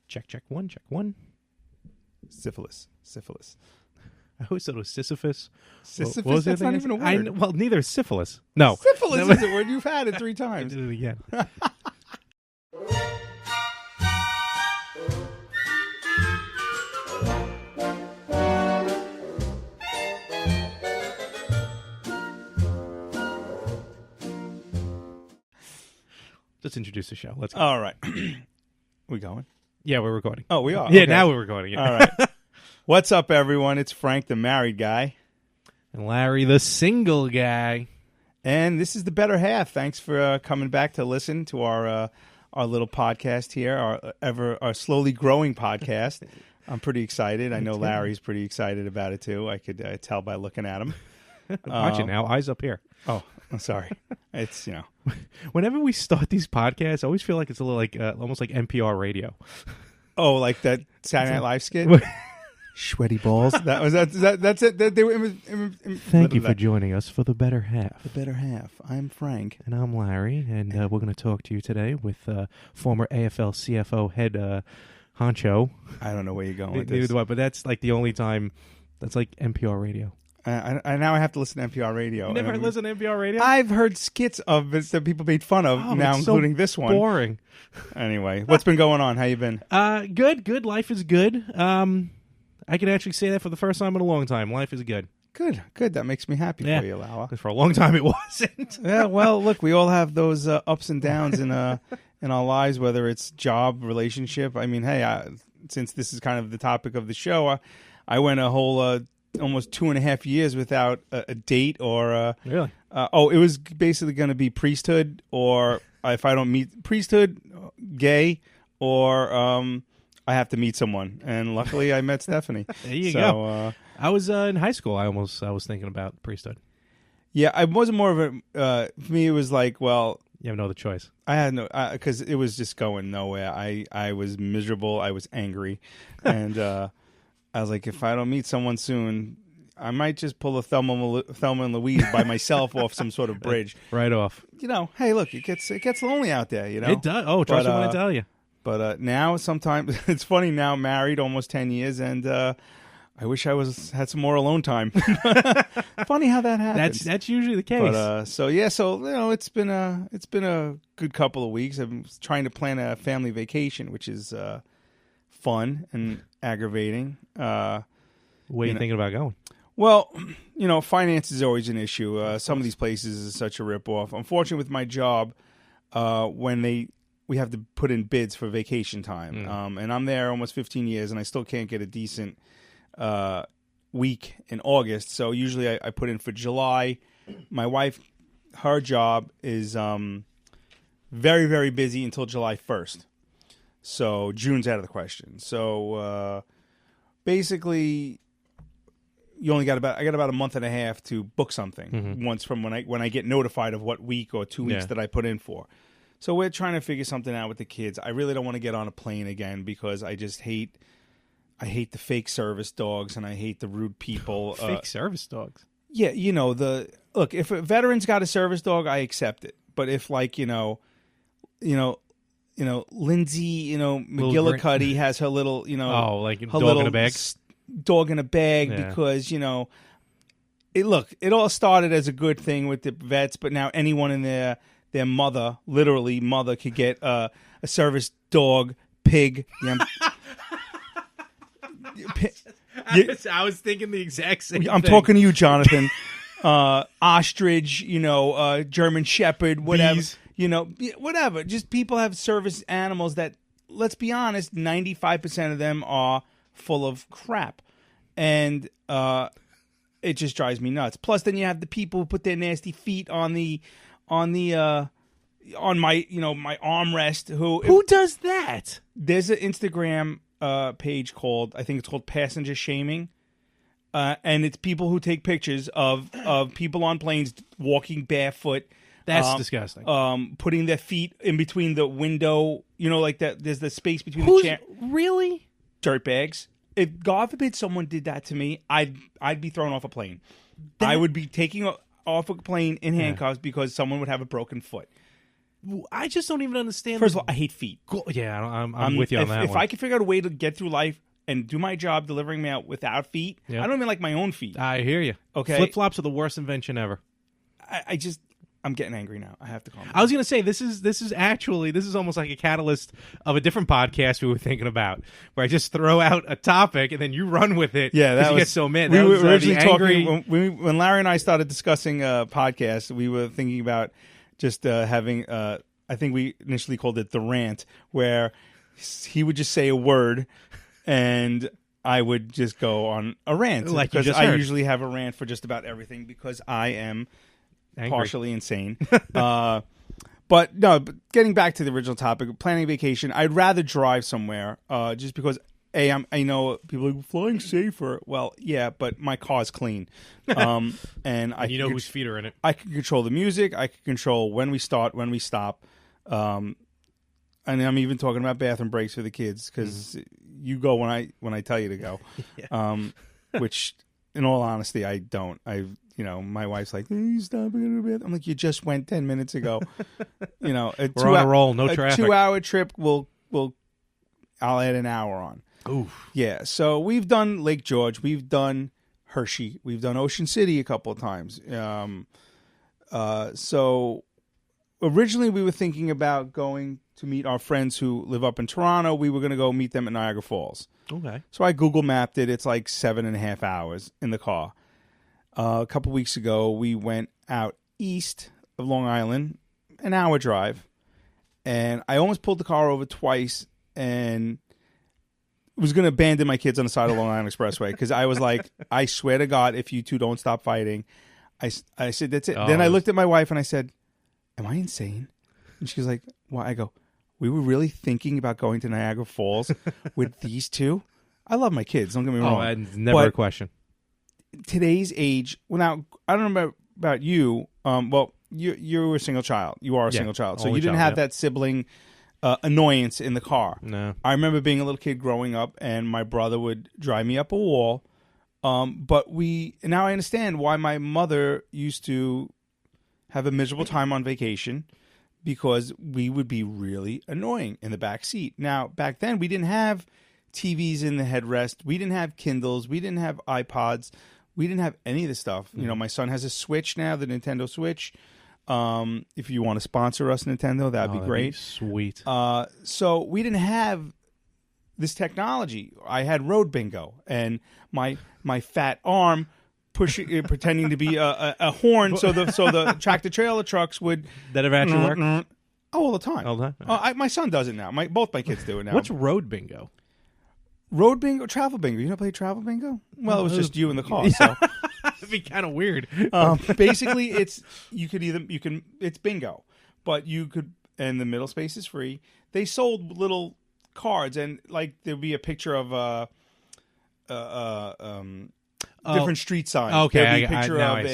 Check, check, one, check, one. Syphilis. I always thought it was Sisyphus. Sisyphus? What was the That's other not thing? even a word. Well, neither is syphilis. No. Syphilis is a word. You've had it 3 I times. did it again. Let's introduce the show. Let's go. All right. We going? Yeah, we're recording. Oh, we are? Yeah, Okay. now we're recording. Yeah. All right. What's up, everyone? It's Frank, the married guy. And Larry, the single guy. And this is the better half. Thanks for coming back to listen to our little podcast here, our slowly growing podcast. I'm pretty excited. I know Larry's pretty excited about it, too. I could tell by looking at him. Watch it now. Eyes up here. Oh, I'm sorry. It's, Whenever we start these podcasts, I always feel like it's a little like almost like NPR radio. Oh, like that Saturday Night Live skit? Sweaty balls. That's it. They were Thank you for joining us for the better half. The better half. I'm Frank. And I'm Larry, and we're going to talk to you today with former AFL CFO head honcho. I don't know where you're going with Neither this. do I, but that's like the only time that's like NPR radio. I now have to listen to NPR radio. You never listen to NPR radio? I've heard skits of it that people made fun of, now it's including so this one. Boring. Anyway, what's been going on? How you been? Good. Life is good. I can actually say that for the first time in a long time. Life is good. Good. That makes me happy for you, Lawa. For a long time it wasn't. Yeah, well, look, we all have those ups and downs in our lives, whether it's job, relationship. I mean, hey, since this is kind of the topic of the show, I went a whole almost 2.5 years without a date or Really? It was basically going to be priesthood, or if I don't meet priesthood, gay, or I have to meet someone. And luckily I met Stephanie. There you go. I was in high school. I was thinking about priesthood. Yeah, I wasn't more of a for me it was like, well, You have no other choice. I had no, because it was just going nowhere. I was miserable. I was angry, and I was like, if I don't meet someone soon, I might just pull a Thelma and Louise by myself off some sort of bridge. Right off. Hey, look, it gets lonely out there. It does. Oh, trust me when I tell you. But now, sometimes it's funny. Now, married almost 10 years, and I wish I had some more alone time. Funny how that happens. That's usually the case. But it's been a good couple of weeks. I'm trying to plan a family vacation, which is fun and aggravating. Where are you thinking about going? Well, finance is always an issue. Some of these places is such a ripoff. Unfortunately, with my job, when we have to put in bids for vacation time, and I'm there almost 15 years, and I still can't get a decent week in August. So usually I put in for July. My wife, her job is very, very busy until July 1st. So June's out of the question. So basically, I got about a month and a half to book something once from when I get notified of what week or 2 weeks that I put in for. So we're trying to figure something out with the kids. I really don't want to get on a plane again because I just hate the fake service dogs and I hate the rude people. Fake service dogs? Yeah, look, if a veteran's got a service dog, I accept it. But if Lindsay, McGillicuddy has her little, like her dog little in a bag? Dog in a bag because, it all started as a good thing with the vets, but now anyone in their mother, literally mother, could get a service dog, pig. I was thinking the exact same thing. I'm talking to you, Jonathan. Ostrich, German Shepherd, whatever. Bees. Whatever. Just people have service animals that, let's be honest, 95% of them are full of crap. And it just drives me nuts. Plus, then you have the people who put their nasty feet on my my armrest. Who does that? There's an Instagram page called Passenger Shaming. And it's people who take pictures of people on planes walking barefoot. That's disgusting. Putting their feet in between the window, like that. There's the space between the chair. Really? Dirtbags. If God forbid someone did that to me, I'd be thrown off a plane. I would be taking off a plane in handcuffs because someone would have a broken foot. I just don't even understand. First of all, I hate feet. Yeah, I'm with you on that If one. I could figure out a way to get through life and do my job delivering mail without feet, Yeah. I don't even like my own feet. I hear you. Okay. Flip-flops are the worst invention ever. I'm getting angry now. I have to calm down. I was going to say, this is almost like a catalyst of a different podcast we were thinking about, where I just throw out a topic and then you run with it. Yeah, that you was, get so mad. We That were was, originally the angry... talking when Larry and I started discussing podcasts. We were thinking about just having. I think we initially called it the rant, where he would just say a word, and I would just go on a rant, like because you just I heard. usually have a rant for just about everything because I am Angry. partially insane. But no, getting back to the original topic, planning a vacation, I'd rather drive somewhere just because, I know people are like, flying safer. Well, yeah, but my car's clean. And You know whose feet are in it. I can control the music. I can control when we start, when we stop. And I'm even talking about bathroom breaks for the kids, because you go when I tell you to go. Yeah. Which, in all honesty, I don't. My wife's like, "Hey, stop going to the bathroom." I'm like, "You just went 10 minutes ago." We're on a roll, no traffic. A 2-hour trip I'll add an hour on. Oof. Yeah. So we've done Lake George, we've done Hershey, we've done Ocean City a couple of times. So originally we were thinking about going to meet our friends who live up in Toronto. We were going to go meet them at Niagara Falls. Okay. So I Google mapped it. It's like 7.5 hours in the car. A couple weeks ago, we went out east of Long Island, an hour drive, and I almost pulled the car over twice and was going to abandon my kids on the side of Long Island Expressway, because I was like, I swear to God, if you two don't stop fighting. I said, that's it. Then I looked at my wife and I said, am I insane? And she was like, why? I go, we were really thinking about going to Niagara Falls with these two? I love my kids, don't get me wrong. Oh, never a question. Today's age, well, now, I don't know about you. Well, you're a single child. You are a single child. So you didn't have that sibling annoyance in the car. No. I remember being a little kid growing up, and my brother would drive me up a wall. But now I understand why my mother used to have a miserable time on vacation, because we would be really annoying in the back seat. Now, back then, we didn't have TVs in the headrest. We didn't have Kindles. We didn't have iPods. We didn't have any of this stuff. Mm-hmm. My son has a Switch now, the Nintendo Switch. If you want to sponsor us, Nintendo, that'd be great. Sweet. So we didn't have this technology. I had road bingo, and my fat arm pretending to be a horn, so the tractor trailer trucks would. That ever actually work? All the time. All the time. My son does it now. Both my kids do it now. What's road bingo? Road bingo, travel bingo. You know, play travel bingo? Well, it was just you in the car. So it'd be kind of weird. Basically, it's bingo, but you could, and the middle space is free. They sold little cards, and like there'd be a picture of different street signs. Okay, there'd be a picture of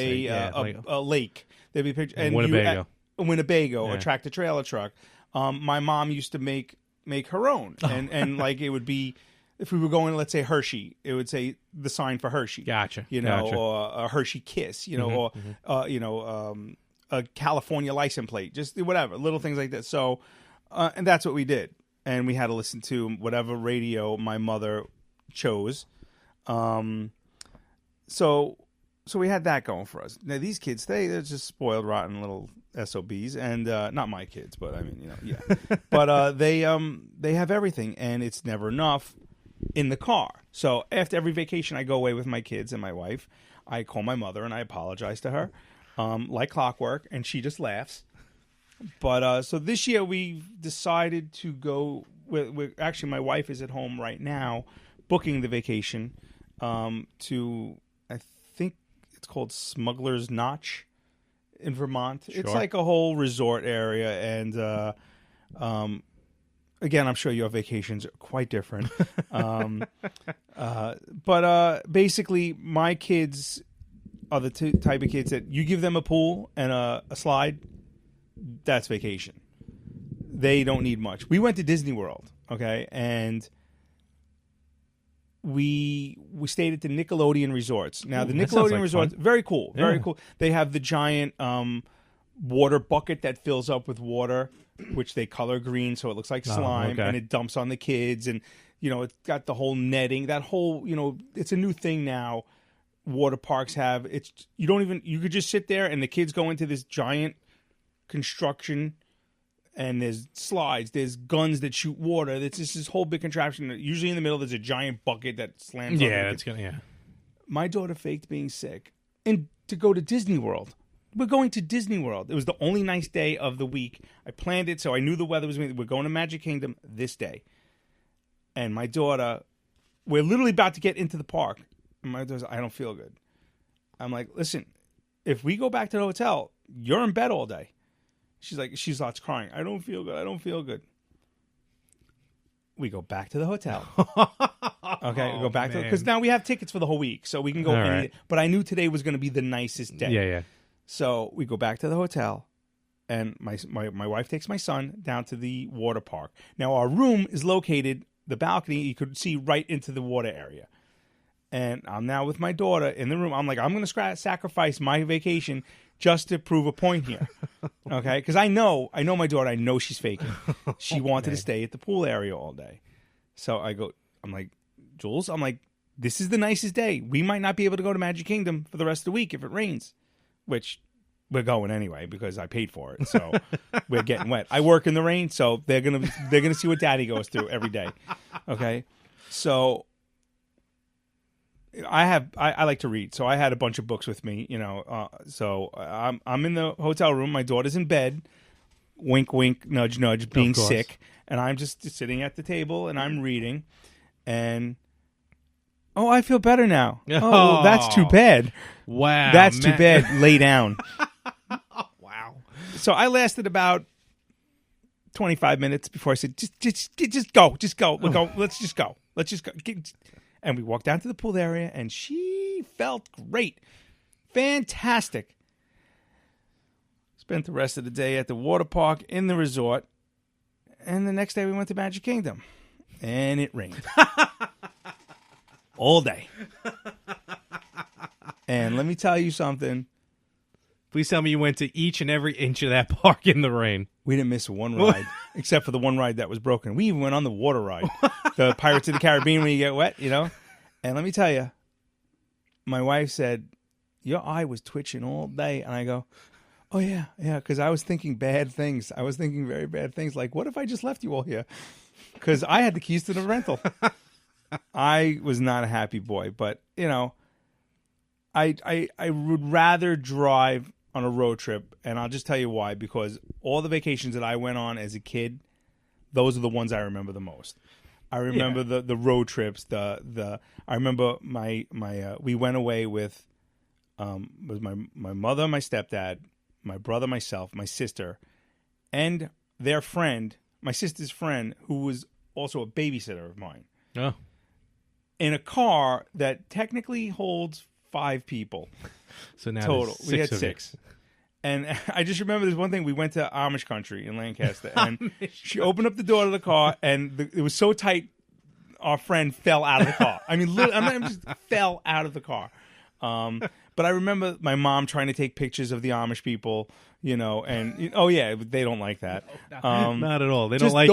a lake. There'd be a picture, and Winnebago. Winnebago, a tractor trailer truck. My mom used to make her own, and like it would be. If we were going, let's say Hershey, it would say the sign for Hershey. Gotcha. Or a Hershey Kiss, or a California license plate, just whatever, little things like that. So, and that's what we did, and we had to listen to whatever radio my mother chose. So we had that going for us. Now these kids, they're just spoiled, rotten little SOBs, and not my kids, but I mean, yeah. But they have everything, and it's never enough in the car. So after every vacation I go away with my kids and my wife, I call my mother and I apologize to her, like clockwork, and she just laughs. But so this year we decided to go with actually my wife is at home right now booking the vacation to, I think it's called Smuggler's Notch in Vermont. Sure. It's like a whole resort area, and again, I'm sure your vacations are quite different. But basically, my kids are the type of kids that you give them a pool and a slide, that's vacation. They don't need much. We went to Disney World, okay, and we stayed at the Nickelodeon resorts. Now, the Nickelodeon resorts, very cool, very cool. They have the giant water bucket that fills up with water. which they color green so it looks like slime, okay. and it dumps on the kids, and it's got the whole netting. That whole it's a new thing now. Water parks have you could just sit there and the kids go into this giant construction, and there's slides, there's guns that shoot water. It's just this whole big contraption. Usually in the middle there's a giant bucket that slams. Yeah, that's gonna. Yeah. My daughter faked being sick and to go to Disney World. We're going to Disney World. It was the only nice day of the week. I planned it, so I knew the weather was. We're going to Magic Kingdom this day, and my daughter, we're literally about to get into the park. And my daughter's, I don't feel good. I'm like, listen, if we go back to the hotel, you're in bed all day. She starts crying. I don't feel good. I don't feel good. We go back to the hotel. Okay, we go back to because now we have tickets for the whole week, so we can go. Right. But I knew today was going to be the nicest day. Yeah. So we go back to the hotel, and my wife takes my son down to the water park. Now our room is located, the balcony, you could see right into the water area. And I'm now with my daughter in the room. I'm like, I'm going to sacrifice my vacation just to prove a point here. Okay? Because I know my daughter. I know she's faking. She wanted to stay at the pool area all day. So I'm like, Jules, this is the nicest day. We might not be able to go to Magic Kingdom for the rest of the week if it rains, which we're going anyway because I paid for it. So we're getting wet. I work in the rain, so they're gonna see what Daddy goes through every day. Okay? So I like to read, so I had a bunch of books with me, so I'm in the hotel room. My daughter's in bed, wink, wink, nudge, nudge, being sick, and I'm just sitting at the table and I'm reading, and I feel better now. Oh, that's too bad. Wow, that's too bad. Lay down. Wow. So I lasted about 25 minutes before I said, just go. Let's just go. And we walked down to the pool area, and she felt great. Fantastic. Spent the rest of the day at the water park in the resort. And the next day we went to Magic Kingdom. And it rained. All day. And let me tell you something. Please tell me you went to each and every inch of that park in the rain. We didn't miss one ride, except for the one ride that was broken. We even went on the water ride, the Pirates of the Caribbean when you get wet, And let me tell you, my wife said, your eye was twitching all day. And I go, oh, yeah, because I was thinking bad things. I was thinking very bad things, like, what if I just left you all here? Because I had the keys to the rental. I was not a happy boy, but, I would rather drive on a road trip, and I'll just tell you why, because all the vacations that I went on as a kid, those are the ones I remember the most. I remember the road trips. I remember my we went away with was my mother, my stepdad, my brother, myself, my sister, and their friend, my sister's friend, who was also a babysitter of mine. Oh. In a car that technically holds 5 people. So now total. We had 6. And I just remember there's one thing. We went to Amish country in Lancaster, and she opened up the door to the car, and it was so tight, our friend fell out of the car. I mean, literally, just fell out of the car. But I remember my mom trying to take pictures of the Amish people, and they don't like that. Not at all. They don't like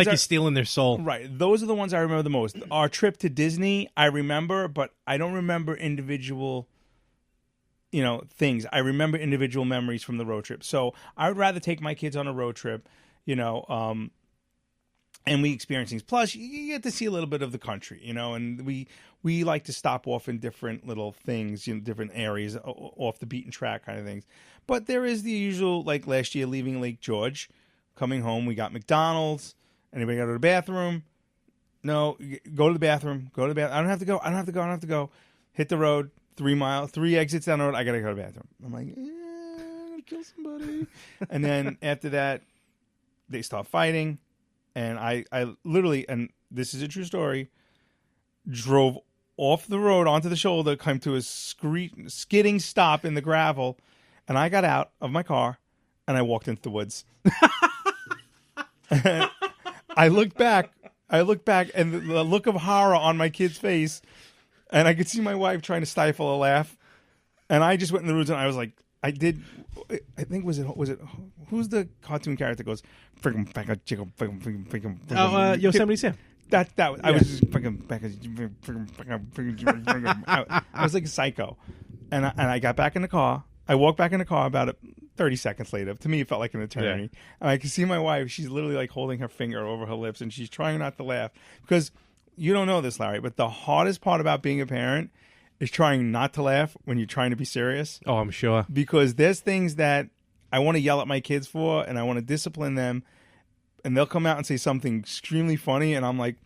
you stealing their soul. Right. Those are the ones I remember the most. Our trip to Disney, I remember, but I don't remember individual things. I remember individual memories from the road trip. So I would rather take my kids on a road trip, and we experience things. Plus, you get to see a little bit of the country, and we like to stop off in different little things, different areas off the beaten track kind of things. But there is the usual, like last year leaving Lake George, coming home, we got McDonald's. Anybody got to go to the bathroom? No, go to the bathroom. Go to the bathroom. I don't have to go. Hit the road. 3 exits down the road. I gotta go to the bathroom. I'm like, I'm gonna kill somebody. And then after that, they start fighting, and I literally, and this is a true story, drove off the road onto the shoulder, came to a skidding stop in the gravel, and I got out of my car and I walked into the woods. I looked back, and the look of horror on my kid's face. And I could see my wife trying to stifle a laugh. And I just went in the woods, and I was like, I did. I think was it who's the cartoon character that goes freaking back a chicken freaking Yosemite Sam. I was just freaking back. I was like a psycho, and I got back in the car. I walked back in the car about 30 seconds later. To me, it felt like an eternity. Yeah. And I could see my wife. She's literally like holding her finger over her lips, and she's trying not to laugh because you don't know this, Larry. But the hardest part about being a parent is trying not to laugh when you're trying to be serious. Oh, I'm sure. Because there's things that I want to yell at my kids for, and I want to discipline them, and they'll come out and say something extremely funny, and I'm like,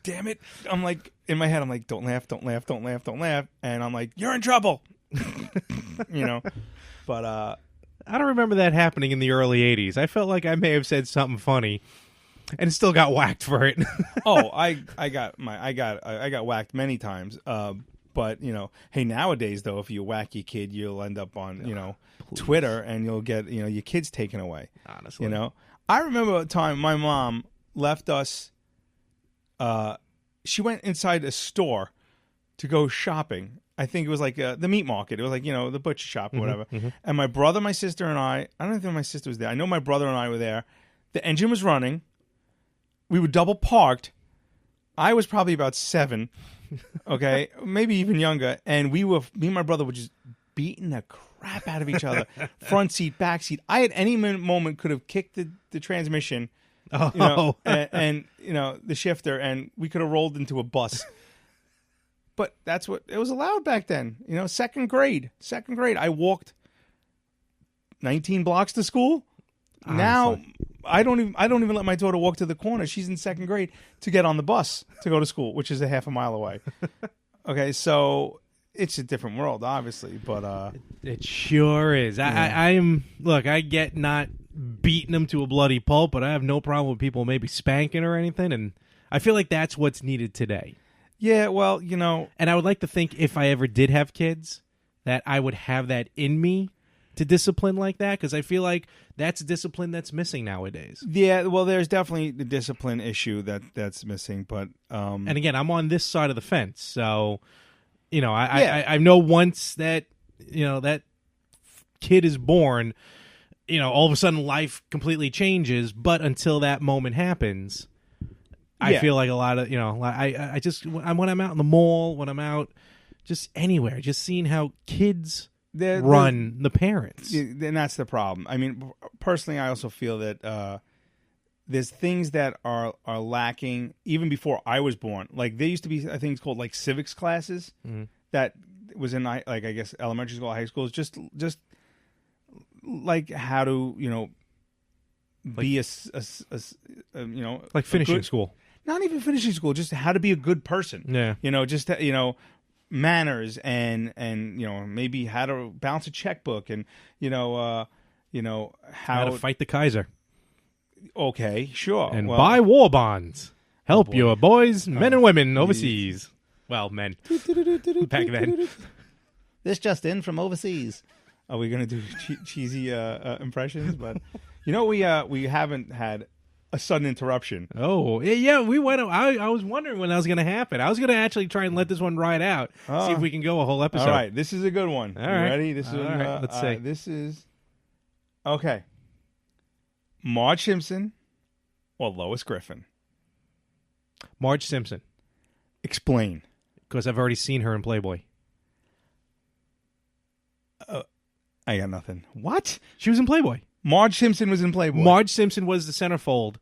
damn it. I'm like, in my head, I'm like, don't laugh, don't laugh, don't laugh, don't laugh. And I'm like, you're in trouble. You know? But I don't remember that happening in the early 80s. I felt like I may have said something funny and still got whacked for it. Oh, I got whacked many times. But you know, hey, nowadays though, if you whack your kid, you'll end up on Twitter, and you'll get your kids taken away. Honestly, I remember a time my mom left us. She went inside a store to go shopping. I think it was like the meat market. It was like the butcher shop or whatever. Mm-hmm. And my brother, my sister, and I don't think my sister was there. I know my brother and I were there. The engine was running. We were double parked. I was probably about 7, okay, maybe even younger. And me and my brother were just beating the crap out of each other. Front seat, back seat. I at any moment could have kicked the transmission, and the shifter, and we could have rolled into a bus. But that's what it was allowed back then. Second grade. I walked 19 blocks to school. Honestly. Now I don't even let my daughter walk to the corner. She's in second grade to get on the bus to go to school, which is a half a mile away. Okay, so it's a different world, obviously, but it sure is. Yeah. I get not beating them to a bloody pulp, but I have no problem with people maybe spanking or anything, and I feel like that's what's needed today. Yeah, well, and I would like to think if I ever did have kids that I would have that in me to discipline like that, because I feel like that's discipline that's missing nowadays. Yeah, well, there's definitely the discipline issue that's missing, but and again, I'm on this side of the fence, so I know once that that kid is born, all of a sudden life completely changes, but until that moment happens, I feel like a lot of I just when I'm out in the mall, when I'm out just anywhere, just seeing how kids run the parents. And that's the problem. I mean, personally, I also feel that there's things that are lacking even before I was born. Like there used to be things called like civics classes that was in I guess elementary school, high school. Just like how to be a like finishing school. Not even finishing school, just how to be a good person. Yeah, just manners and maybe how to balance a checkbook and how to fight the Kaiser. Okay, sure. And buy war bonds. Help your boys, men and women overseas. Well, men. Back then. This just in from overseas. Are we going to do cheesy impressions? But we haven't had a sudden interruption. Oh, yeah, we went. I was wondering when that was going to happen. I was going to actually try and let this one ride out, see if we can go a whole episode. All right, this is a good one. All right. Ready? This is all right. Let's see. This is okay. Marge Simpson or Lois Griffin? Marge Simpson. Explain. Because I've already seen her in Playboy. I got nothing. What? She was in Playboy. Marge Simpson was in Playboy. Marge Simpson was the centerfold.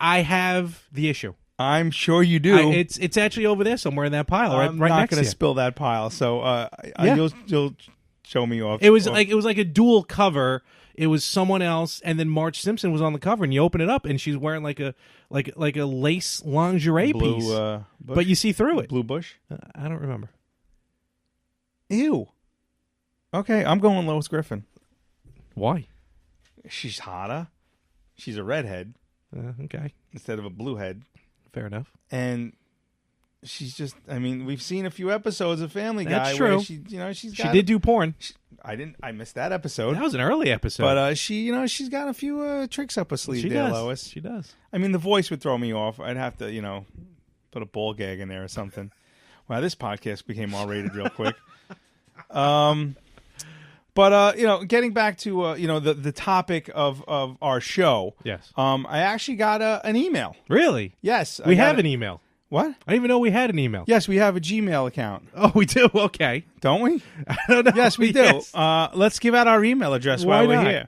I have the issue. I'm sure you do. It's actually over there somewhere in that pile, right I'm not not going to spill that pile. So you'll show me off. It was like a dual cover. It was someone else, and then Marge Simpson was on the cover, and you open it up, and she's wearing like a lace lingerie piece. But you see through it. Blue bush? I don't remember. Ew. Okay, I'm going Lois Griffin. Why? She's hotter. She's a redhead. Okay. Instead of a blue head. Fair enough. And she's just, we've seen a few episodes of Family Guy. That's true. Where she did do porn. I missed that episode. That was an early episode. But she's got a few tricks up her sleeve there, Lois. She does. The voice would throw me off. I'd have to, put a ball gag in there or something. Wow, this podcast became R-rated real quick. But getting back to the topic of our show. Yes. I actually got an email. Really? Yes. We have an email. What? I didn't even know we had an email. Yes, we have a Gmail account. Oh, we do? Okay. Don't we? I don't know. Yes, we do. Yes. Let's give out our email address Why while we're not? here.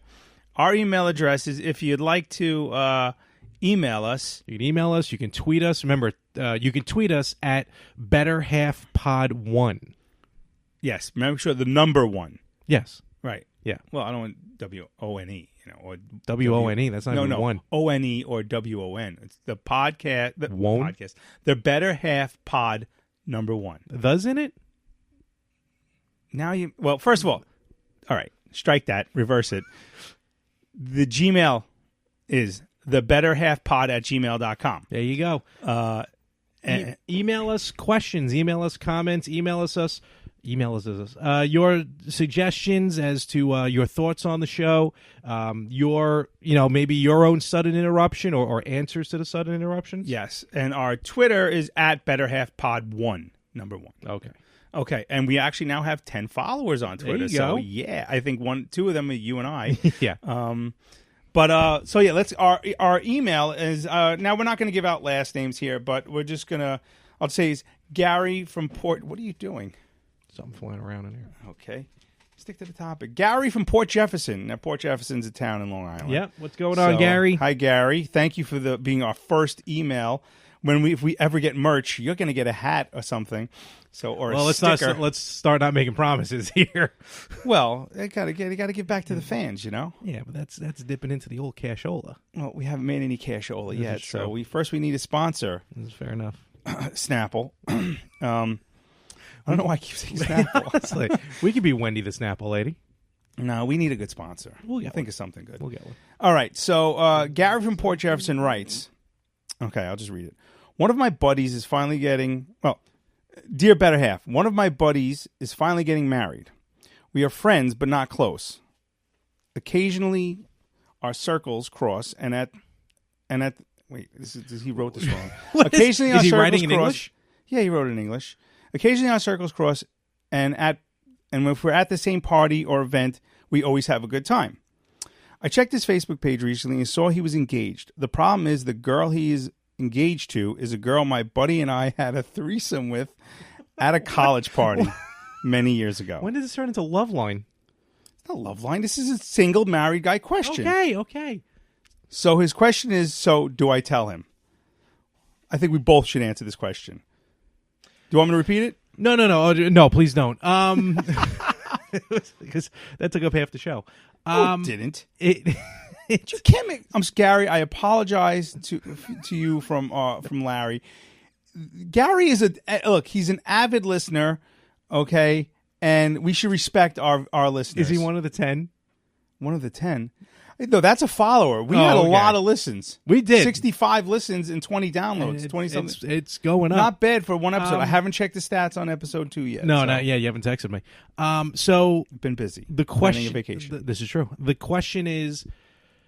Our email address is, if you'd like to email us. You can email us. You can tweet us. Remember, you can tweet us at BetterHalfPod1. Yes, make sure the number 1. Yes. Right. Yeah. Well, I don't want WONE, or WONE. That's not even one. ONE or WON. It's the podcast. The Won? podcast. The Better Half Pod number 1. Thes in it? Now first of all right, strike that, reverse it. The Gmail is thebetterhalfpod@gmail.com. There you go. Email us questions. Email us comments. Email us your suggestions as to your thoughts on the show, maybe your own sudden interruption or answers to the sudden interruptions. Yes, and our Twitter is at BetterHalfPod1, number 1. Okay, and we actually now have 10 followers on Twitter. There you go. So yeah, I think 2 of them are you and I. Yeah. Let's our email is now we're not going to give out last names here, but we're just gonna. I'll say is Gary from Port. What are you doing? Something flying around in here. Okay. Stick to the topic. Gary from Port Jefferson. Now, Port Jefferson's a town in Long Island. Yeah. What's going on, Gary? Hi, Gary. Thank you for being our first email. If we ever get merch, you're going to get a hat or something. A sticker. Let's start not making promises here. Well, you got to give back to the fans, Yeah, but that's dipping into the old cashola. Well, we haven't made any cashola yet, is true. so we need a sponsor. That's fair enough. Snapple. I don't know why I keep saying Snapple. Honestly, we could be Wendy the Snapple lady. No, we need a good sponsor. We'll get think one. of something good. We'll get one. All right. So Gary from Port Jefferson writes. Okay, I'll just read it. One of my buddies is finally getting. Well, dear Better Half, one of my buddies is finally getting married. We are friends, but not close. Occasionally, our circles cross, and at wait, he wrote this wrong. Occasionally, is he writing in English? Yeah, he wrote it in English. Occasionally, our circles cross, and if we're at the same party or event, we always have a good time. I checked his Facebook page recently and saw he was engaged. The problem is the girl he is engaged to is a girl my buddy and I had a threesome with at a college party many years ago. When did this turn into Love Line? It's not Love Line. This is a single married guy question. Okay. So his question is, so do I tell him? I think we both should answer this question. Do you want me to repeat it? No. No, please don't. Because that took up half the show. It didn't. You can't make. I'm Gary. I apologize to you from Larry. Gary is he's an avid listener. Okay, and we should respect our listeners. Is he one of the 10? One of the 10. No, that's a follower. We had a lot of listens. We did 65 listens and 20 downloads. 20 something. It's going up. Not bad for one episode. I haven't checked the stats on episode 2 yet. No, not yet. You haven't texted me. So been busy. The question. Vacation. This is true. The question is,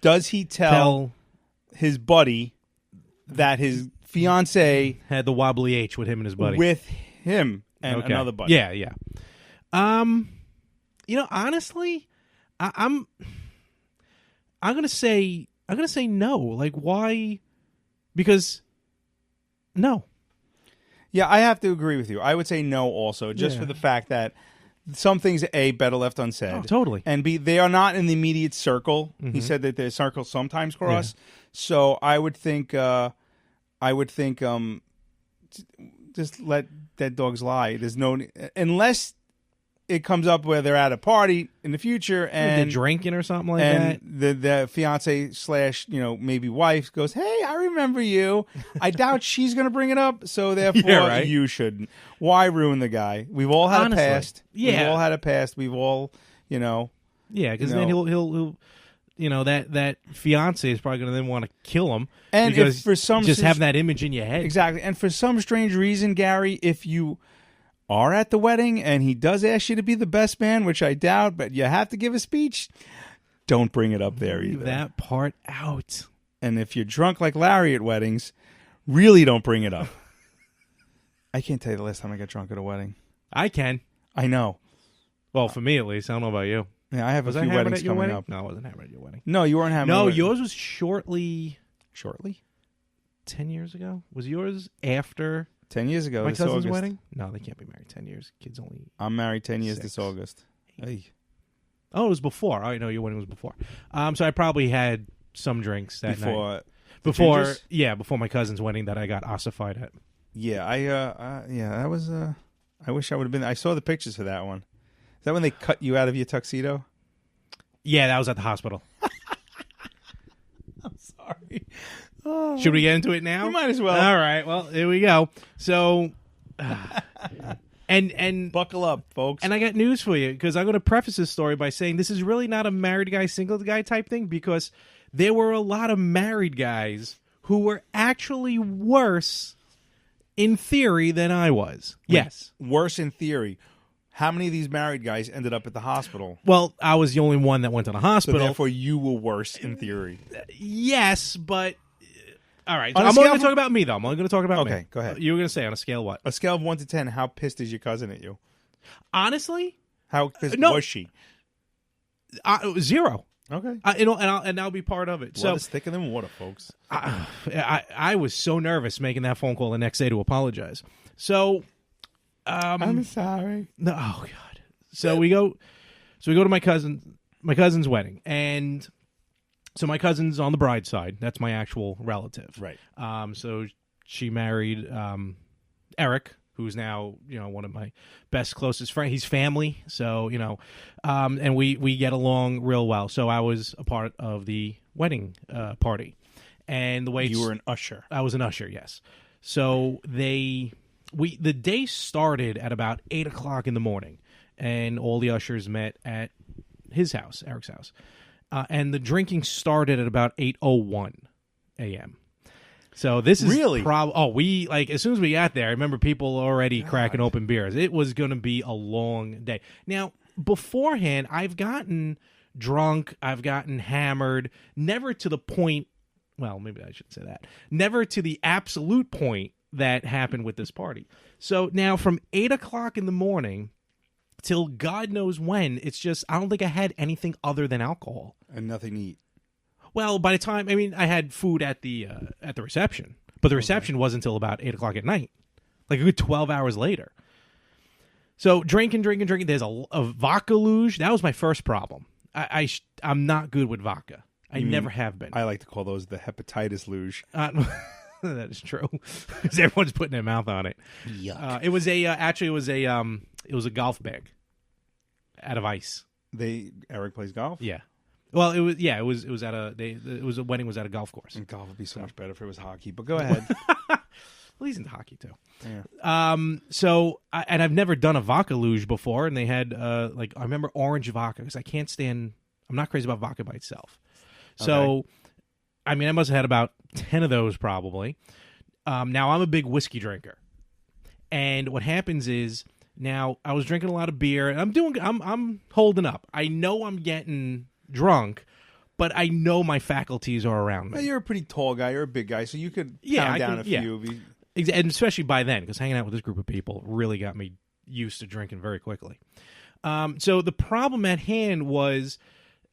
does he tell his buddy that his fiance had the wobbly H with him and his buddy? With him and another buddy. Yeah. Honestly, I'm gonna say no. Like, why? Because no. Yeah, I have to agree with you. I would say no also, just for the fact that some things, A, better left unsaid. Oh, totally. And B, they are not in the immediate circle. Mm-hmm. He said that their circles sometimes cross. Yeah. So I would think just let dead dogs lie. There's no, unless it comes up where they're at a party in the future and they're drinking or something like that. And the fiance / maybe wife goes, "Hey, I remember you." I doubt she's going to bring it up, so therefore you shouldn't. Why ruin the guy? We've all had a past. Yeah, we've all had a past. We've all, Yeah, because then he'll that fiance is probably going to then want to kill him, and because if for some just have that image in your head. Exactly, and for some strange reason, Gary, if you are at the wedding and he does ask you to be the best man, which I doubt, but you have to give a speech, don't bring it up there either. Leave that part out. And if you're drunk like Larry at weddings, really don't bring it up. I can't tell you the last time I got drunk at a wedding. I can. I know. Well, for me at least. I don't know about you. Yeah, I have Was a I few hammered weddings at your coming wedding? up. No, I wasn't hammered at your wedding. No, you weren't hammered. No, at yours was shortly 10 years ago. Was yours after 10 years ago. my this cousin's August. wedding? No, they can't be married 10 years. Kids only. I'm married 10 years 6. this August. Hey. Oh, it was before. I know your wedding was before. So I probably had some drinks that night. Before my cousin's wedding that I got ossified at. Yeah, that was I wish I would have been. I saw the pictures for that one. Is that when they cut you out of your tuxedo? Yeah, that was at the hospital. I'm sorry. Should we get into it now? We might as well. All right. Well, here we go. So, and buckle up, folks. And I got news for you, because I'm going to preface this story by saying this is really not a married guy, single guy type thing, because there were a lot of married guys who were actually worse in theory than I was. Yes. Worse in theory. How many of these married guys ended up at the hospital? Well, I was the only one that went to the hospital. So therefore, you were worse in theory. Yes, but... All right. On a I'm scale only going to from- talk about me, though. I'm only going to talk about me. Okay, go ahead. You were going to say on a scale what? A scale of 1 to 10, how pissed is your cousin at you? Honestly? How pissed No. was she? 0. Okay. And I'll be part of it. Blood is thicker than water, folks. I was so nervous making that phone call the next day to apologize. So, I'm sorry. no, oh God. So we go to my cousin's wedding, and so my cousin's on the bride's side. That's my actual relative. Right. So she married Eric, who's now, one of my best, closest friends. He's family, so, and we get along real well. So I was a part of the wedding party. And the way You were an usher. I was an usher, yes. So the day started at about 8 o'clock in the morning, and all the ushers met at his house, Eric's house. And the drinking started at about 8:01 a.m. So this is Really? as soon as we got there, I remember people already cracking open beers. It was going to be a long day. Now, beforehand, I've gotten drunk, I've gotten hammered, never to the point, well, maybe I shouldn't say that, never to the absolute point that happened with this party. So now from 8 o'clock in the morning till God knows when, it's just, I don't think I had anything other than alcohol. And nothing to eat. Well, by the time, I had food at the reception, but the reception wasn't until about 8 o'clock at night, like a good 12 hours later. So drinking. There's a vodka luge. That was my first problem. I'm not good with vodka. I never have been. I like to call those the hepatitis luge. That is true, because everyone's putting their mouth on it. Yuck. It was a golf bag out of ice. Eric plays golf? Yeah. Well, it was at a wedding was at a golf course. And golf would be so much better if it was hockey, but go ahead. Well, he's into hockey too. Yeah. And I've never done a vodka luge before, and they had I remember orange vodka, because I'm not crazy about vodka by itself. So, I must have had about 10 of those probably. Now I'm a big whiskey drinker, and what happens is, now I was drinking a lot of beer, and I'm holding up. I know I'm getting drunk, but I know my faculties are around me. Well, you're a pretty tall guy. You're a big guy, so you could Yeah, count I down can- a yeah. few. And especially by then, because hanging out with this group of people really got me used to drinking very quickly. So the problem at hand was,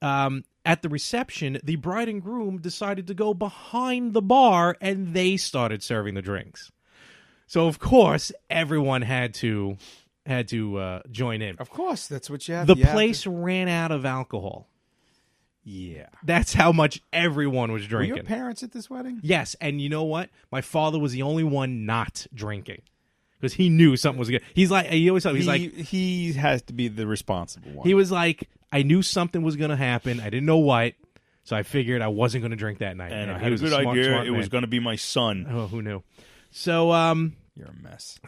at the reception, the bride and groom decided to go behind the bar, and they started serving the drinks. So of course, everyone had to join in. Of course, that's what you have. The you have place to- ran out of alcohol. Yeah. That's how much everyone was Were drinking. your parents at this wedding? Yes, and you know what? My father was the only one not drinking, because he knew something was good. He always told me, He has to be the responsible one. he was like, I knew something was going to happen. I didn't know what, so I figured I wasn't going to drink that night. and I he had a was good smart idea. It man. was going to be my son. Oh, who knew? So, You're a mess.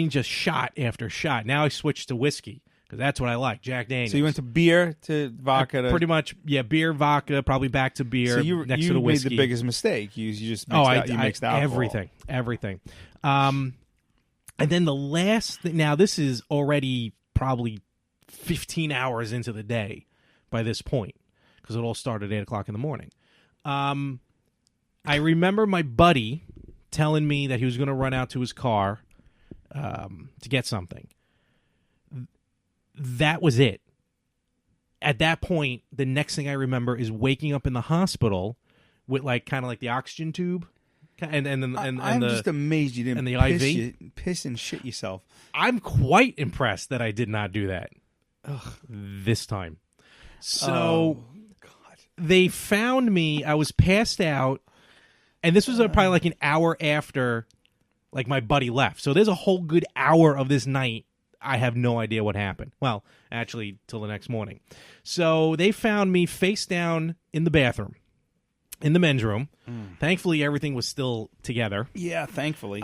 just shot after shot. Now I switched to whiskey, because that's what I like, Jack Daniels. So you went to beer to vodka to pretty much, yeah, beer, vodka, probably back to beer. So you next to the made whiskey. the biggest mistake. You just mixed alcohol. everything. And then the last thing, now this is already probably 15 hours into the day by this point, because it all started at 8 o'clock in the morning. I remember my buddy telling me that he was going to run out to his car to get something. That was it. at that point, the next thing I remember is waking up in the hospital with kind of like the oxygen tube, and I'm just amazed you didn't and the piss and shit yourself. I'm quite impressed that I did not do that this time. So God. They found me. I was passed out, and this was probably like an hour after my buddy left. So there's a whole good hour of this night I have no idea what happened. Well, actually, till the next morning. So they found me face down in the bathroom, in the men's room. Thankfully, everything was still together. Yeah, thankfully.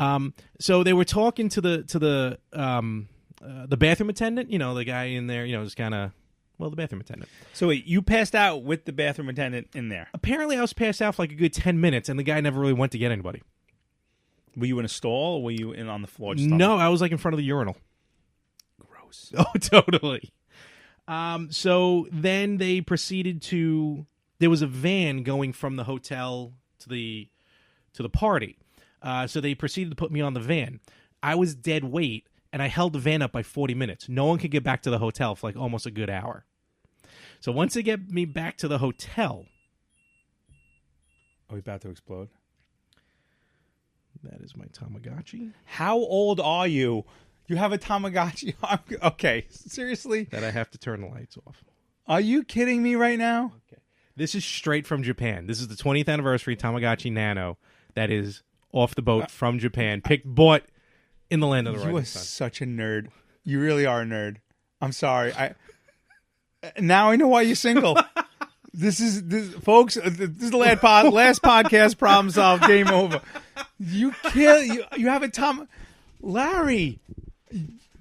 So they were talking to the bathroom attendant. The guy in there. Just kind of the bathroom attendant. So wait, you passed out with the bathroom attendant in there? Apparently, I was passed out for like a good 10 minutes, and the guy never really went to get anybody. Were you in a stall, or were you in on the floor? No, I was in front of the urinal. Gross. Oh, totally. So then they proceeded to. There was a van going from the hotel to the party. So they proceeded to put me on the van. I was dead weight, and I held the van up by 40 minutes. No one could get back to the hotel for almost a good hour. So once they get me back to the hotel, are we about to explode? That is my Tamagotchi. How old are you? You have a Tamagotchi? Okay, seriously? That I have to turn the lights off. Are you kidding me right now? Okay. This is straight from Japan. This is the 20th anniversary Tamagotchi Nano that is off the boat from Japan. Bought in the land of the rising sun. You are such a nerd. You really are a nerd. I'm sorry. Now I know why you're single. This folks. This is the last podcast. Problem solved. Game over. You have a Larry.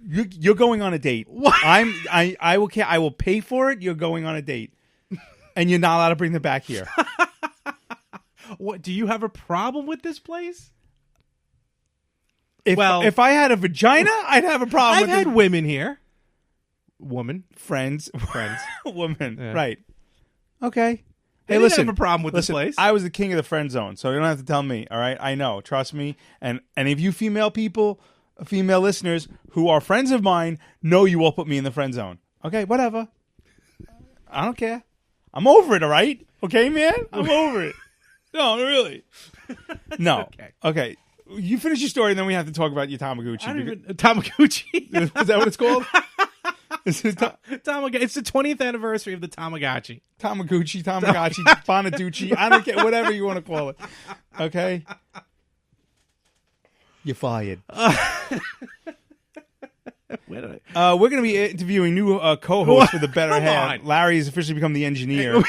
You're going on a date. What? I will pay for it. You're going on a date, and you're not allowed to bring them back here. What? Do you have a problem with this place? If I had a vagina, I'd have a problem. I've had women here. Friends, woman, Yeah. right? Okay. Hey, listen. Have a problem with this place. I was the king of the friend zone, so you don't have to tell me. All right, I know. Trust me. And any of you female listeners who are friends of mine, know you all put me in the friend zone. Okay, whatever. I don't care. I'm over it. All right. Okay, man. I'm over it. No, really. No. Okay. You finish your story, and then we have to talk about your Tamagotchi. Tamagotchi. Is that what it's called? It's the 20th anniversary of the Tamagotchi. Tamagotchi, Bonaducci. I don't care. Whatever you want to call it. Okay? You're fired. We're going to be interviewing new co-hosts for the Better Half. Larry has officially become the engineer.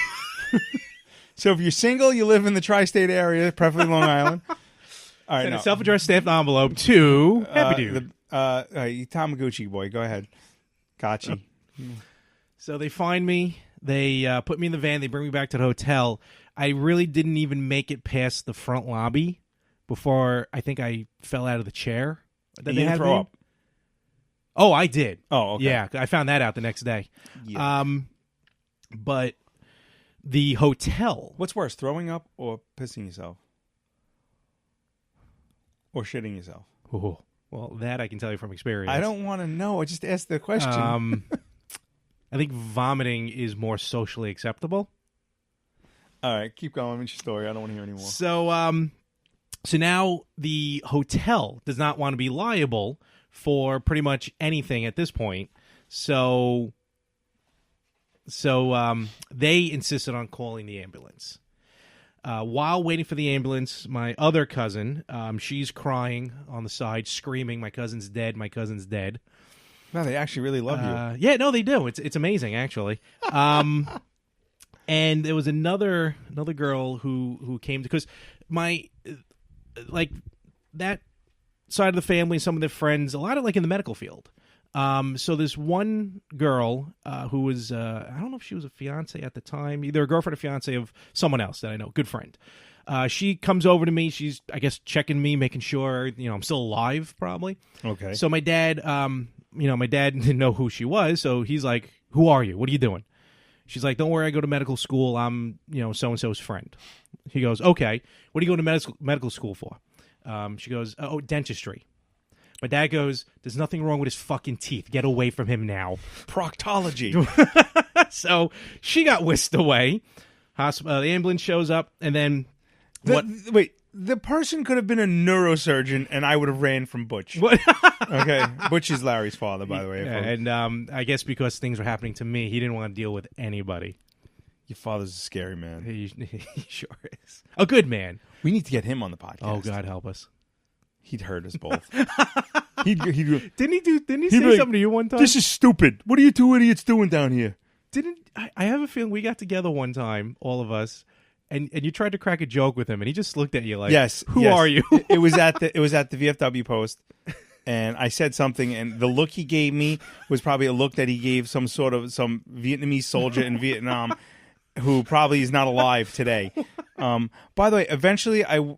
So if you're single, you live in the tri-state area, preferably Long Island. All right, send a self-addressed stamped envelope to Happy Dude. Tamagotchi boy, go ahead. Gotcha. So they find me. They put me in the van. They bring me back to the hotel. I really didn't even make it past the front lobby before I think I fell out of the chair. Did you throw up? Oh, I did. Oh, okay. Yeah, I found that out the next day. Yeah. But the hotel. What's worse, throwing up or pissing yourself? Or shitting yourself? Ooh. Well, that I can tell you from experience. I don't want to know. I just asked the question. I think vomiting is more socially acceptable. All right, keep going with your story. I don't want to hear anymore. So now the hotel does not want to be liable for pretty much anything at this point. So they insisted on calling the ambulance. While waiting for the ambulance, my other cousin, she's crying on the side, screaming, "My cousin's dead! My cousin's dead!" No, they actually really love you. Yeah, no, they do. It's amazing, actually. And there was another girl who came because that side of the family, some of their friends, a lot of in the medical field. So this one girl who was, I don't know if she was a fiance at the time, either a girlfriend or fiance of someone else that I know, good friend. She comes over to me. She's, I guess, checking me, making sure, I'm still alive, probably. Okay. So my dad, my dad didn't know who she was. So he's like, "Who are you? What are you doing?" She's like, "Don't worry, I go to medical school. I'm, so-and-so's friend." He goes, "Okay. What do you go to medical school for?" She goes, "Oh, dentistry." My dad goes, "There's nothing wrong with his fucking teeth. Get away from him now." Proctology. So she got whisked away. The ambulance shows up, and then Wait, the person could have been a neurosurgeon, and I would have ran from Butch. What? Okay, Butch is Larry's father, by the way. Yeah, and I guess because things were happening to me, he didn't want to deal with anybody. Your father's a scary man. He sure is. A good man. We need to get him on the podcast. Oh, God help us. He'd hurt us both. Didn't he say something to you one time? This is stupid. What are you two idiots doing down here? I have a feeling we got together one time, all of us, and you tried to crack a joke with him, and he just looked at you like, who are you? It was at the VFW post, and I said something, and the look he gave me was probably a look that he gave some Vietnamese soldier in Vietnam who probably is not alive today. By the way, eventually I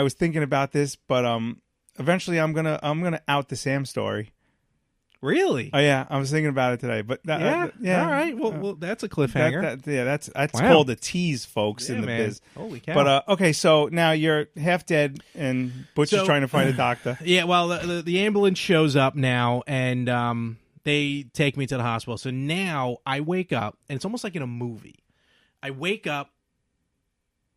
was thinking about this, but eventually I'm gonna out the Sam story. Really? Oh yeah, I was thinking about it today. But yeah. All right. Well, that's a cliffhanger. That's wow. called a tease, folks, in the biz. Holy cow! But okay, so now you're half dead, and Butch is trying to find a doctor. Yeah. Well, the ambulance shows up now, and they take me to the hospital. So now I wake up, and it's almost like in a movie. I wake up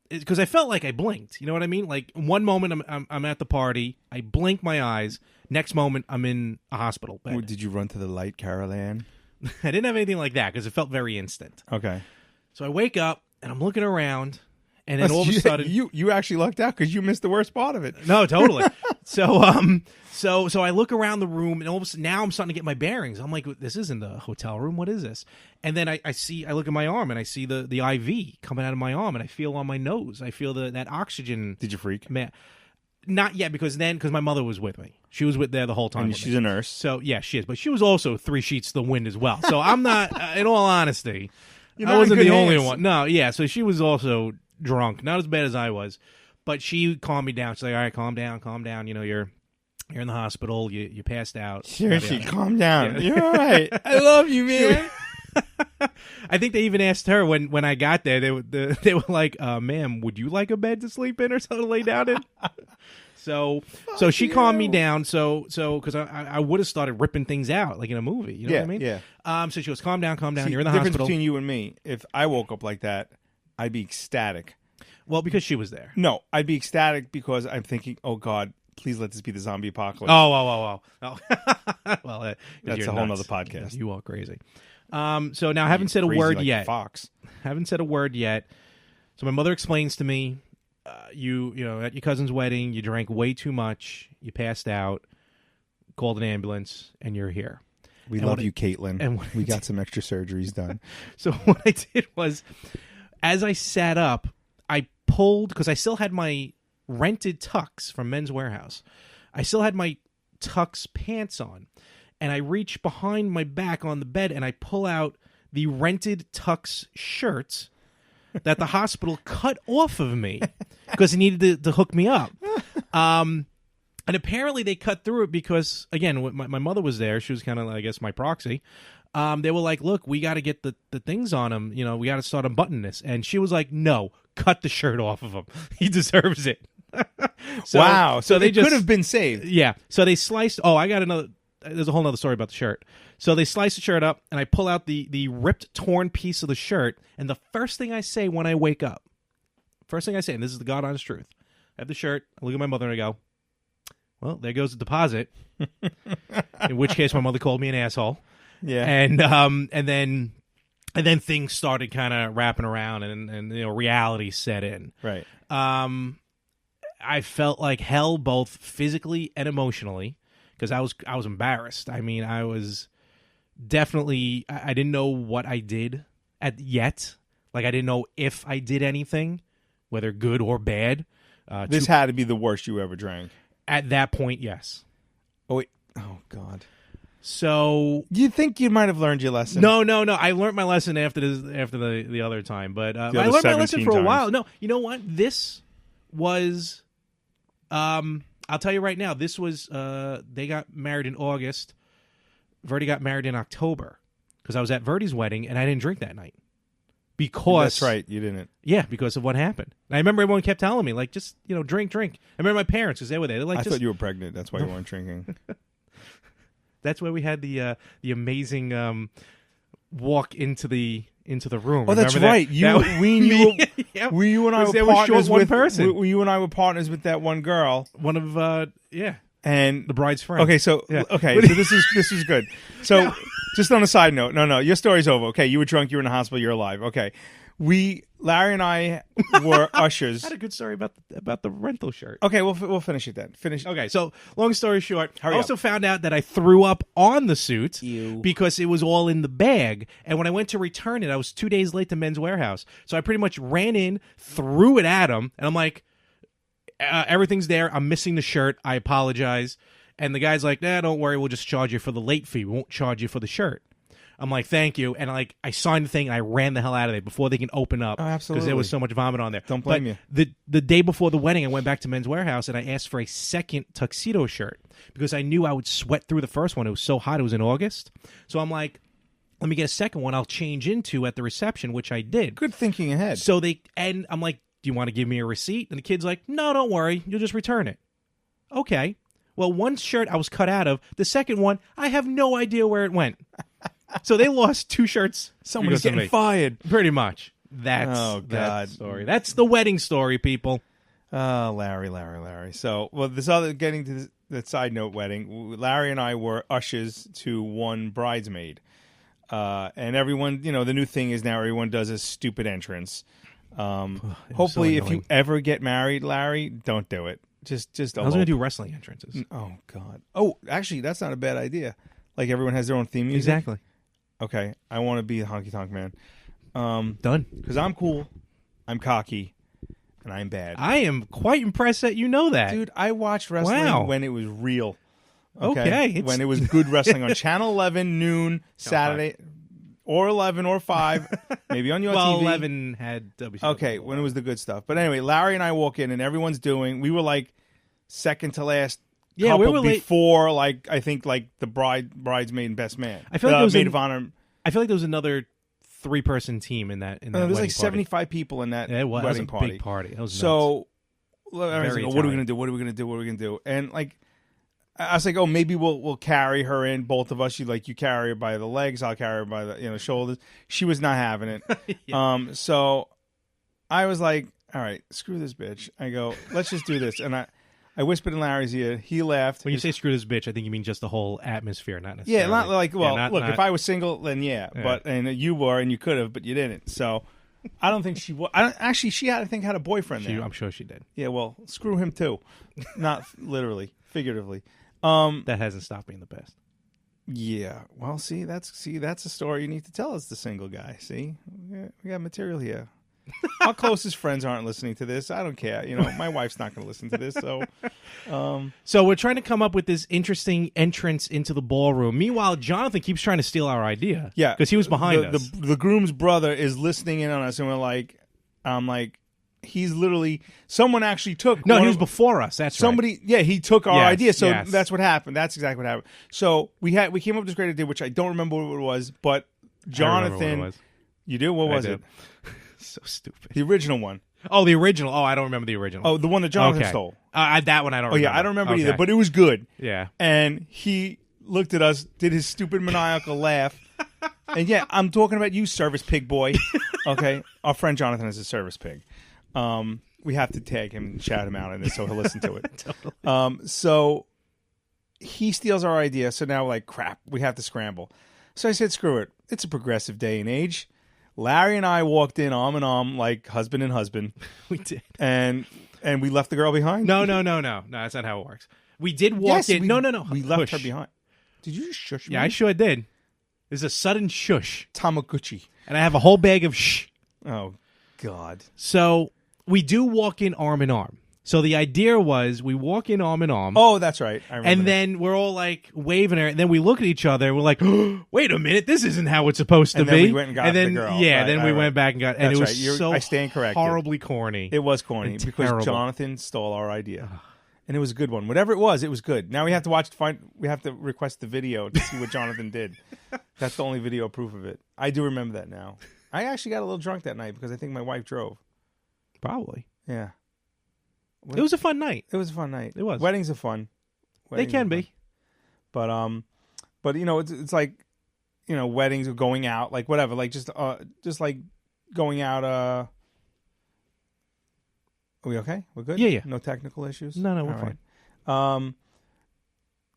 because I felt like I blinked. You know what I mean? Like one moment I'm at the party, I blink my eyes. Next moment I'm in a hospital bed. Did you run to the light, Carol Ann? I didn't have anything like that because it felt very instant. Okay. So I wake up and I'm looking around, and then all of a sudden you actually lucked out because you missed the worst part of it. No, totally. So I look around the room, and all of a sudden now I'm starting to get my bearings. I'm like, this isn't the hotel room. What is this? And then I look at my arm, and I see the IV coming out of my arm, and I feel on my nose. I feel that oxygen. Did you freak? Man, not yet, because my mother was with me. She was there the whole time. And she's a nurse. So yeah, she is. But she was also 3 sheets to the wind as well. So I'm not, in all honesty, I wasn't the only one. No, yeah. So she was also drunk, not as bad as I was, but she calmed me down. She's like, all right, calm down. You know, you're in the hospital. You passed out. Seriously, calm down. Yeah. You're all right. I love you, man. I think they even asked her when I got there. They were like, "Ma'am, would you like a bed to sleep in or something to lay down in?" So she calmed me down. So because I would have started ripping things out like in a movie. You know what I mean? Yeah. So she goes, "Calm down. See, You're in the difference hospital." Between you and me, if I woke up like that, I'd be ecstatic. Well, because she was there. No, I'd be ecstatic because I'm thinking, "Oh God, please let this be the zombie apocalypse." Oh. Well, that's a whole nother podcast. You are crazy. So now I haven't said a word yet. Fox. Haven't said a word yet. So my mother explains to me, you know, at your cousin's wedding, you drank way too much, you passed out, called an ambulance, and you're here. We love you, Caitlin. And we got some extra surgeries done. So what I did was, as I sat up, I pulled, because I still had my rented tux from Men's Warehouse. I still had my tux pants on. And I reach behind my back on the bed, and I pull out the rented tux shirts that the hospital cut off of me because he needed to hook me up. And apparently they cut through it because, again, my mother was there. She was kind of, I guess, my proxy. They were like, look, we got to get the things on him. You know, we got to start unbuttoning this. And she was like, no, cut the shirt off of him. He deserves it. Wow. So they could have been saved. Yeah. So they sliced. Oh, I got another. There's a whole other story about the shirt. So they slice the shirt up, and I pull out the ripped, torn piece of the shirt, and the first thing I say when I wake up, and this is the God honest truth, I have the shirt, I look at my mother, and I go, well, there goes the deposit, in which case my mother called me an asshole. Yeah. And then things started kind of wrapping around, and you know, reality set in. Right. I felt like hell, both physically and emotionally. Because I was embarrassed. I mean, I was definitely, I didn't know what I did yet. Like, I didn't know if I did anything, whether good or bad. This had to be the worst you ever drank. At that point, yes. Oh, wait. Oh, God. So you think you might have learned your lesson? No. I learned my lesson after the other time. But I learned my lesson for a while. No, you know what? This was... I'll tell you right now, this was, they got married in August. Verdi got married in October because I was at Verdi's wedding and I didn't drink that night. Because... That's right, you didn't. Yeah, because of what happened. And I remember everyone kept telling me, like, just, you know, drink. I remember my parents, because they were there. They're like, I thought you were pregnant. That's why you weren't drinking. That's where we had the amazing walk into the room. Oh, that's right. You and I were partners with person. You and I were partners with that one girl. One of and the bride's friend. Okay, so this is good. So just on a side note, no, your story's over. Okay, you were drunk, you were in the hospital, you're alive. Okay, Larry and I were ushers. I had a good story about the rental shirt. Okay, we'll finish it then. Okay, so long story short, I also found out that I threw up on the suit because it was all in the bag. And when I went to return it, I was 2 days late to Men's Warehouse. So I pretty much ran in, threw it at him, and I'm like, everything's there. I'm missing the shirt. I apologize. And the guy's like, nah, don't worry. We'll just charge you for the late fee. We won't charge you for the shirt. I'm like, thank you. And I signed the thing and I ran the hell out of there before they can open up. Oh, absolutely. Because there was so much vomit on there. Don't blame you. The day before the wedding, I went back to Men's Warehouse and I asked for a second tuxedo shirt because I knew I would sweat through the first one. It was so hot. It was in August. So I'm like, let me get a second one I'll change into at the reception, which I did. Good thinking ahead. And I'm like, do you want to give me a receipt? And the kid's like, no, don't worry. You'll just return it. Okay. Well, one shirt I was cut out of. The second one, I have no idea where it went. So they lost 2 shirts. Someone's getting fired. Pretty much. That's that story. That's the wedding story, people. Oh, Larry. So, getting to the side note wedding, Larry and I were ushers to one bridesmaid. And everyone, the new thing is now everyone does a stupid entrance. Hopefully, if you ever get married, Larry, don't do it. Just I was going to do wrestling entrances. Oh, God. Oh, actually, that's not a bad idea. Like everyone has their own theme music. Exactly. Okay, I want to be a honky tonk man. Done. Because I'm cool, I'm cocky, and I'm bad. I am quite impressed that you know that. Dude, I watched wrestling when it was real. Okay. When it was good wrestling on Channel 11, noon, Saturday, or 11 or 5, maybe on your well, TV. 11 had WCW. Okay, when it was the good stuff. But anyway, Larry and I walk in, and everyone's we were like second to last. Yeah, we were before, I think, the bridesmaid and best man. I feel like there was maid of honor. I feel like there was another 3-person team in that. There was like 75 75 people in that wedding party. It was a big party. That was so. nuts. Like, what are we gonna do? What are we gonna do? What are we gonna do? And I was like, oh, maybe we'll carry her in, both of us. You carry her by the legs, I'll carry her by the shoulders. She was not having it. Yeah. So I was like, all right, screw this bitch. I go, let's just do this. And I whispered in Larry's ear. He laughed. When you say screw this bitch, I think you mean just the whole atmosphere, not necessarily. Yeah, not like, look, if I was single, then yeah. But and you were, and you could have, but you didn't. So I don't think she was. Actually, she had a boyfriend there. I'm sure she did. Yeah, well, screw him too. Not literally, figuratively. That hasn't stopped being the best. Yeah. Well, that's a story you need to tell us, the single guy. See, we got material here. Our closest friends aren't listening to this. I don't care. My wife's not going to listen to this. So we're trying to come up with this interesting entrance into the ballroom. Meanwhile, Jonathan keeps trying to steal our idea. Yeah, because he was behind us. The groom's brother is listening in on us, and I'm like, he's literally someone actually took. No, he was before us. That's somebody. Right. Yeah, he took our idea. So yes. That's what happened. That's exactly what happened. So we came up with this great idea, which I don't remember what it was, but Jonathan. I remember what it was. You do? What was it? So stupid. The original one. Oh, the original. Oh, I don't remember the original. Oh, the one that Jonathan stole. That one I don't remember. Oh, yeah, I don't remember either, but it was good. Yeah. And he looked at us, did his stupid maniacal laugh. And yeah, I'm talking about you, service pig boy. Okay? Our friend Jonathan is a service pig. We have to tag him and shout him out in this so he'll listen to it. Totally. So he steals our idea, so now we're like, crap, we have to scramble. So I said, screw it. It's a progressive day and age. Larry and I walked in arm in arm like husband and husband. We did. And we left the girl behind? No. That's not how it works. We did walk in. No. We left her behind. Did you just shush me? Yeah, I sure did. There's a sudden shush. Tamaguchi. And I have a whole bag of shh. Oh, God. So we do walk in arm in arm. So the idea was we walk in arm in arm. Oh, that's right. I remember. And then we're all like waving her. And then we look at each other and we're like, oh, wait a minute, this isn't how it's supposed to be. And then we went and got the girl. Yeah, right, then we went back and got and that's it was I stand corrected. Horribly corny. It was corny because Jonathan stole our idea. And it was a good one. Whatever it was good. Now we have to we have to request the video to see what Jonathan did. That's the only video proof of it. I do remember that now. I actually got a little drunk that night because I think my wife drove. Probably. Yeah. It was a fun night. It was a fun night. It was. Weddings are fun. They can be. But it's like weddings or going out, like whatever, like just like going out. Are we okay? We're good. Yeah. No technical issues. No, we're All fine. right.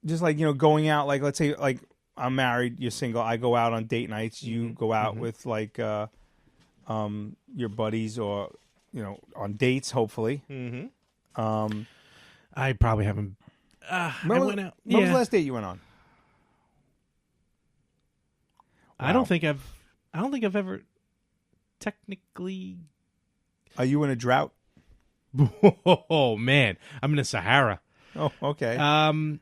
Just like going out, like let's say like I'm married, you're single. I go out on date nights. You go out with like your buddies or on dates, hopefully. Mm-hmm. I probably haven't. I went out. When was the last date you went on? Wow. I don't think I've ever technically. Are you in a drought? Oh man, I'm in the Sahara. Oh, okay.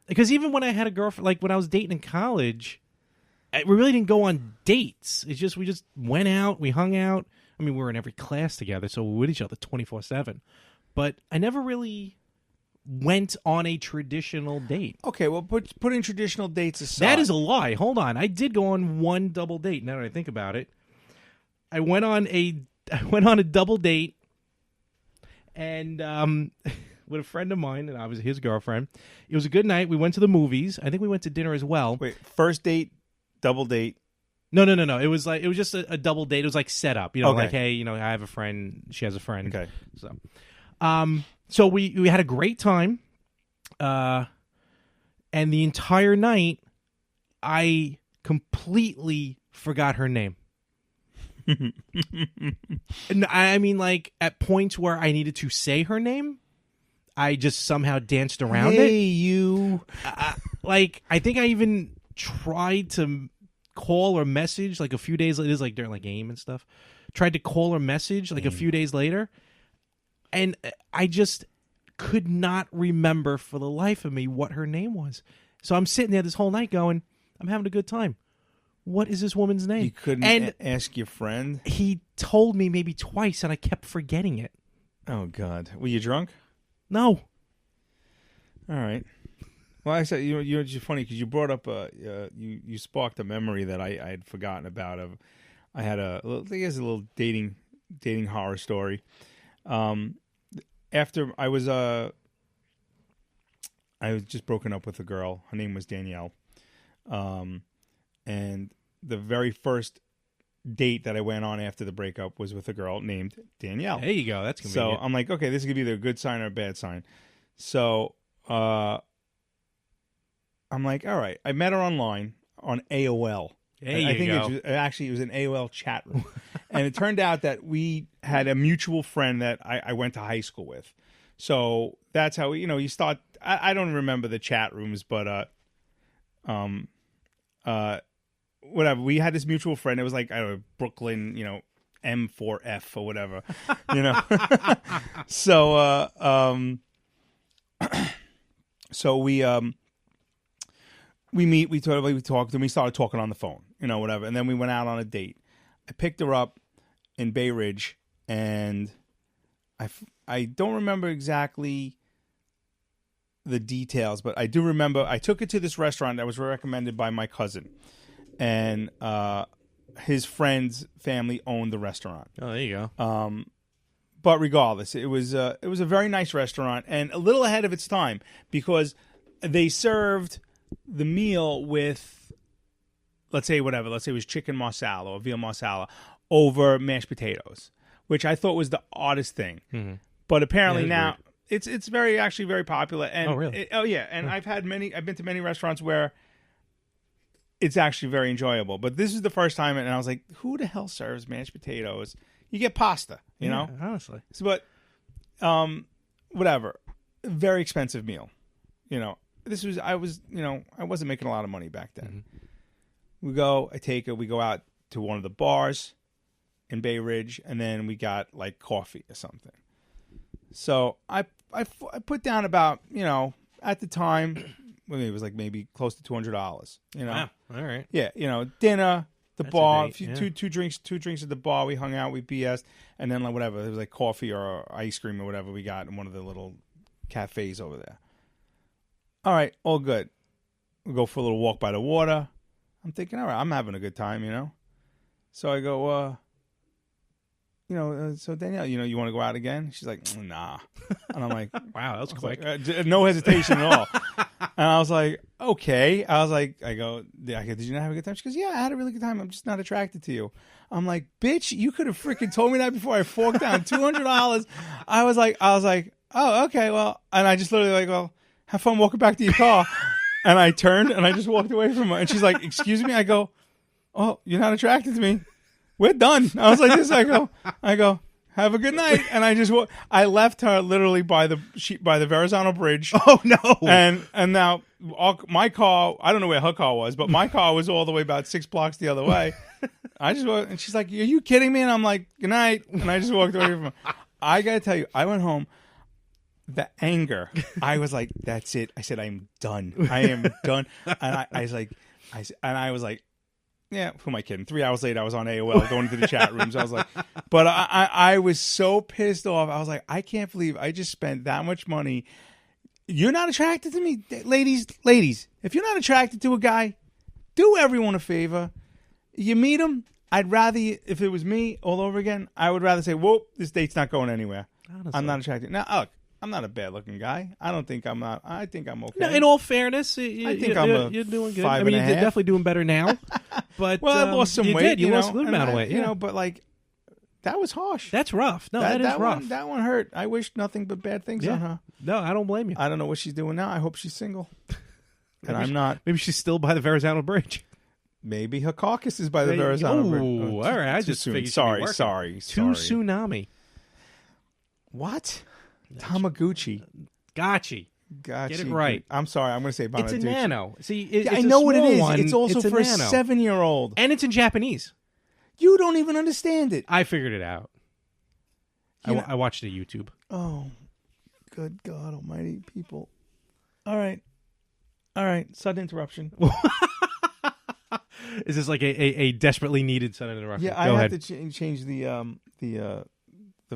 Because even when I had a girlfriend, like when I was dating in college, we really didn't go on dates. It's just we just went out, we hung out. I mean, we were in every class together, so we were with each other 24/7. But I never really went on a traditional date. Okay, well, putting traditional dates aside. That is a lie. Hold on, I did go on one double date. Now that I think about it, I went on a double date, and with a friend of mine, and I was his girlfriend. It was a good night. We went to the movies. I think we went to dinner as well. Wait, first date, double date. No. It was just a double date. It was like set up. Okay. Like, hey, I have a friend. She has a friend. Okay. So we had a great time. And the entire night, I completely forgot her name. And I mean, like, at points where I needed to say her name, I just somehow danced around it. Hey, you. Like, I think I even tried to call or message like a few days later, like during like game and stuff. Tried to call or message like a few days later, and I just could not remember for the life of me what her name was. So I'm sitting there this whole night going, I'm having a good time. What is this woman's name? You couldn't ask your friend? He told me maybe twice, and I kept forgetting it. Oh, God. Were you drunk? No. All right. Well, I said you're just funny because you brought up you sparked a memory that I had forgotten about. I had I guess a little dating horror story. After I was just broken up with a girl. Her name was Danielle. And the very first date that I went on after the breakup was with a girl named Danielle. There you go. That's convenient. So I'm like, okay, this could be either a good sign or a bad sign. So I'm like, all right. I met her online on AOL. I think it was an AOL chat room. And it turned out that we had a mutual friend that I went to high school with. So that's how you start. I don't remember the chat rooms, but whatever. We had this mutual friend. It was like, I don't know, Brooklyn, M4F or whatever, So, so we meet, we talked, and we started talking on the phone, whatever. And then we went out on a date. I picked her up in Bay Ridge, and I don't remember exactly the details, but I do remember I took her to this restaurant that was recommended by my cousin, and his friend's family owned the restaurant. Oh, there you go. But regardless, it was a very nice restaurant and a little ahead of its time because they served the meal with, let's say it was chicken marsala or veal marsala over mashed potatoes, which I thought was the oddest thing. Mm-hmm. But apparently now weird. It's actually very popular. And oh, really? And I've been to many restaurants where it's actually very enjoyable. But this is the first time, and I was like, who the hell serves mashed potatoes? You get pasta, you know? Honestly. So, but whatever. Very expensive meal. I wasn't making a lot of money back then. Mm-hmm. I take her, we go out to one of the bars in Bay Ridge, and then we got like coffee or something. So I put down about, at the time, it was like maybe close to $200, Wow. All right. Yeah, dinner, the bar, two drinks at the bar. We hung out, we BS, and then like whatever. It was like coffee or ice cream or whatever we got in one of the little cafes over there. All right, all good. We go for a little walk by the water. I'm thinking, all right, I'm having a good time, So I go, so Danielle, you want to go out again? She's like, nah. And I'm like, wow, that was quick. Like, no hesitation at all. And I was like, okay. I go, did you not have a good time? She goes, yeah, I had a really good time. I'm just not attracted to you. I'm like, bitch, you could have freaking told me that before I forked down $200. I was like, oh, okay, well, and I just literally like, well, have fun walking back to your car. And I turned and I just walked away from her. And she's like, excuse me? I go, oh, you're not attracted to me. We're done. I was like this. I go, have a good night. And I left her literally by the Verrazano Bridge. Oh no! And now my car, I don't know where her car was, but my car was all the way about 6 blocks the other way. I just walked, and she's like, "Are you kidding me?" And I'm like, "Good night." And I just walked away from her. I gotta tell you, I went home. The anger, I was like, "That's it." I said, "I'm done. I am done." And I was like, yeah, who am I kidding? 3 hours later, I was on AOL going into the chat rooms. I was like, but I was so pissed off. I was like, I can't believe I just spent that much money. You're not attracted to me, ladies. If you're not attracted to a guy, do everyone a favor. You meet him. I'd rather, if it was me all over again, I would rather say, whoa, this date's not going anywhere. Honestly. I'm not attracted. Now, look, I'm not a bad-looking guy. I think I'm okay. No, in all fairness, you're doing good. I mean, you're definitely doing better now. But well, I lost some weight. You lost a good amount of weight. You know, but like, that was harsh. That's rough. No, that is rough. That one hurt. I wish nothing but bad things on her. No, I don't blame you. I don't know what she's doing now. I hope she's single. And I'm not. Maybe she's still by the Verrazano Bridge. Maybe her carcass is by the Verrazano Bridge. Oh, all right. I just figured sorry. Too tsunami. What? Tamaguchi. Gotchi. Get it right. I'm sorry. I'm going to say Bonaducci. It's a nano. See, I know what it is. One. It's also for a 7-year-old. And it's in Japanese. You don't even understand it. I figured it out. I watched it on YouTube. Oh, good God almighty, people. All right. Sudden interruption. Is this like a desperately needed sudden interruption? Yeah, I have to change the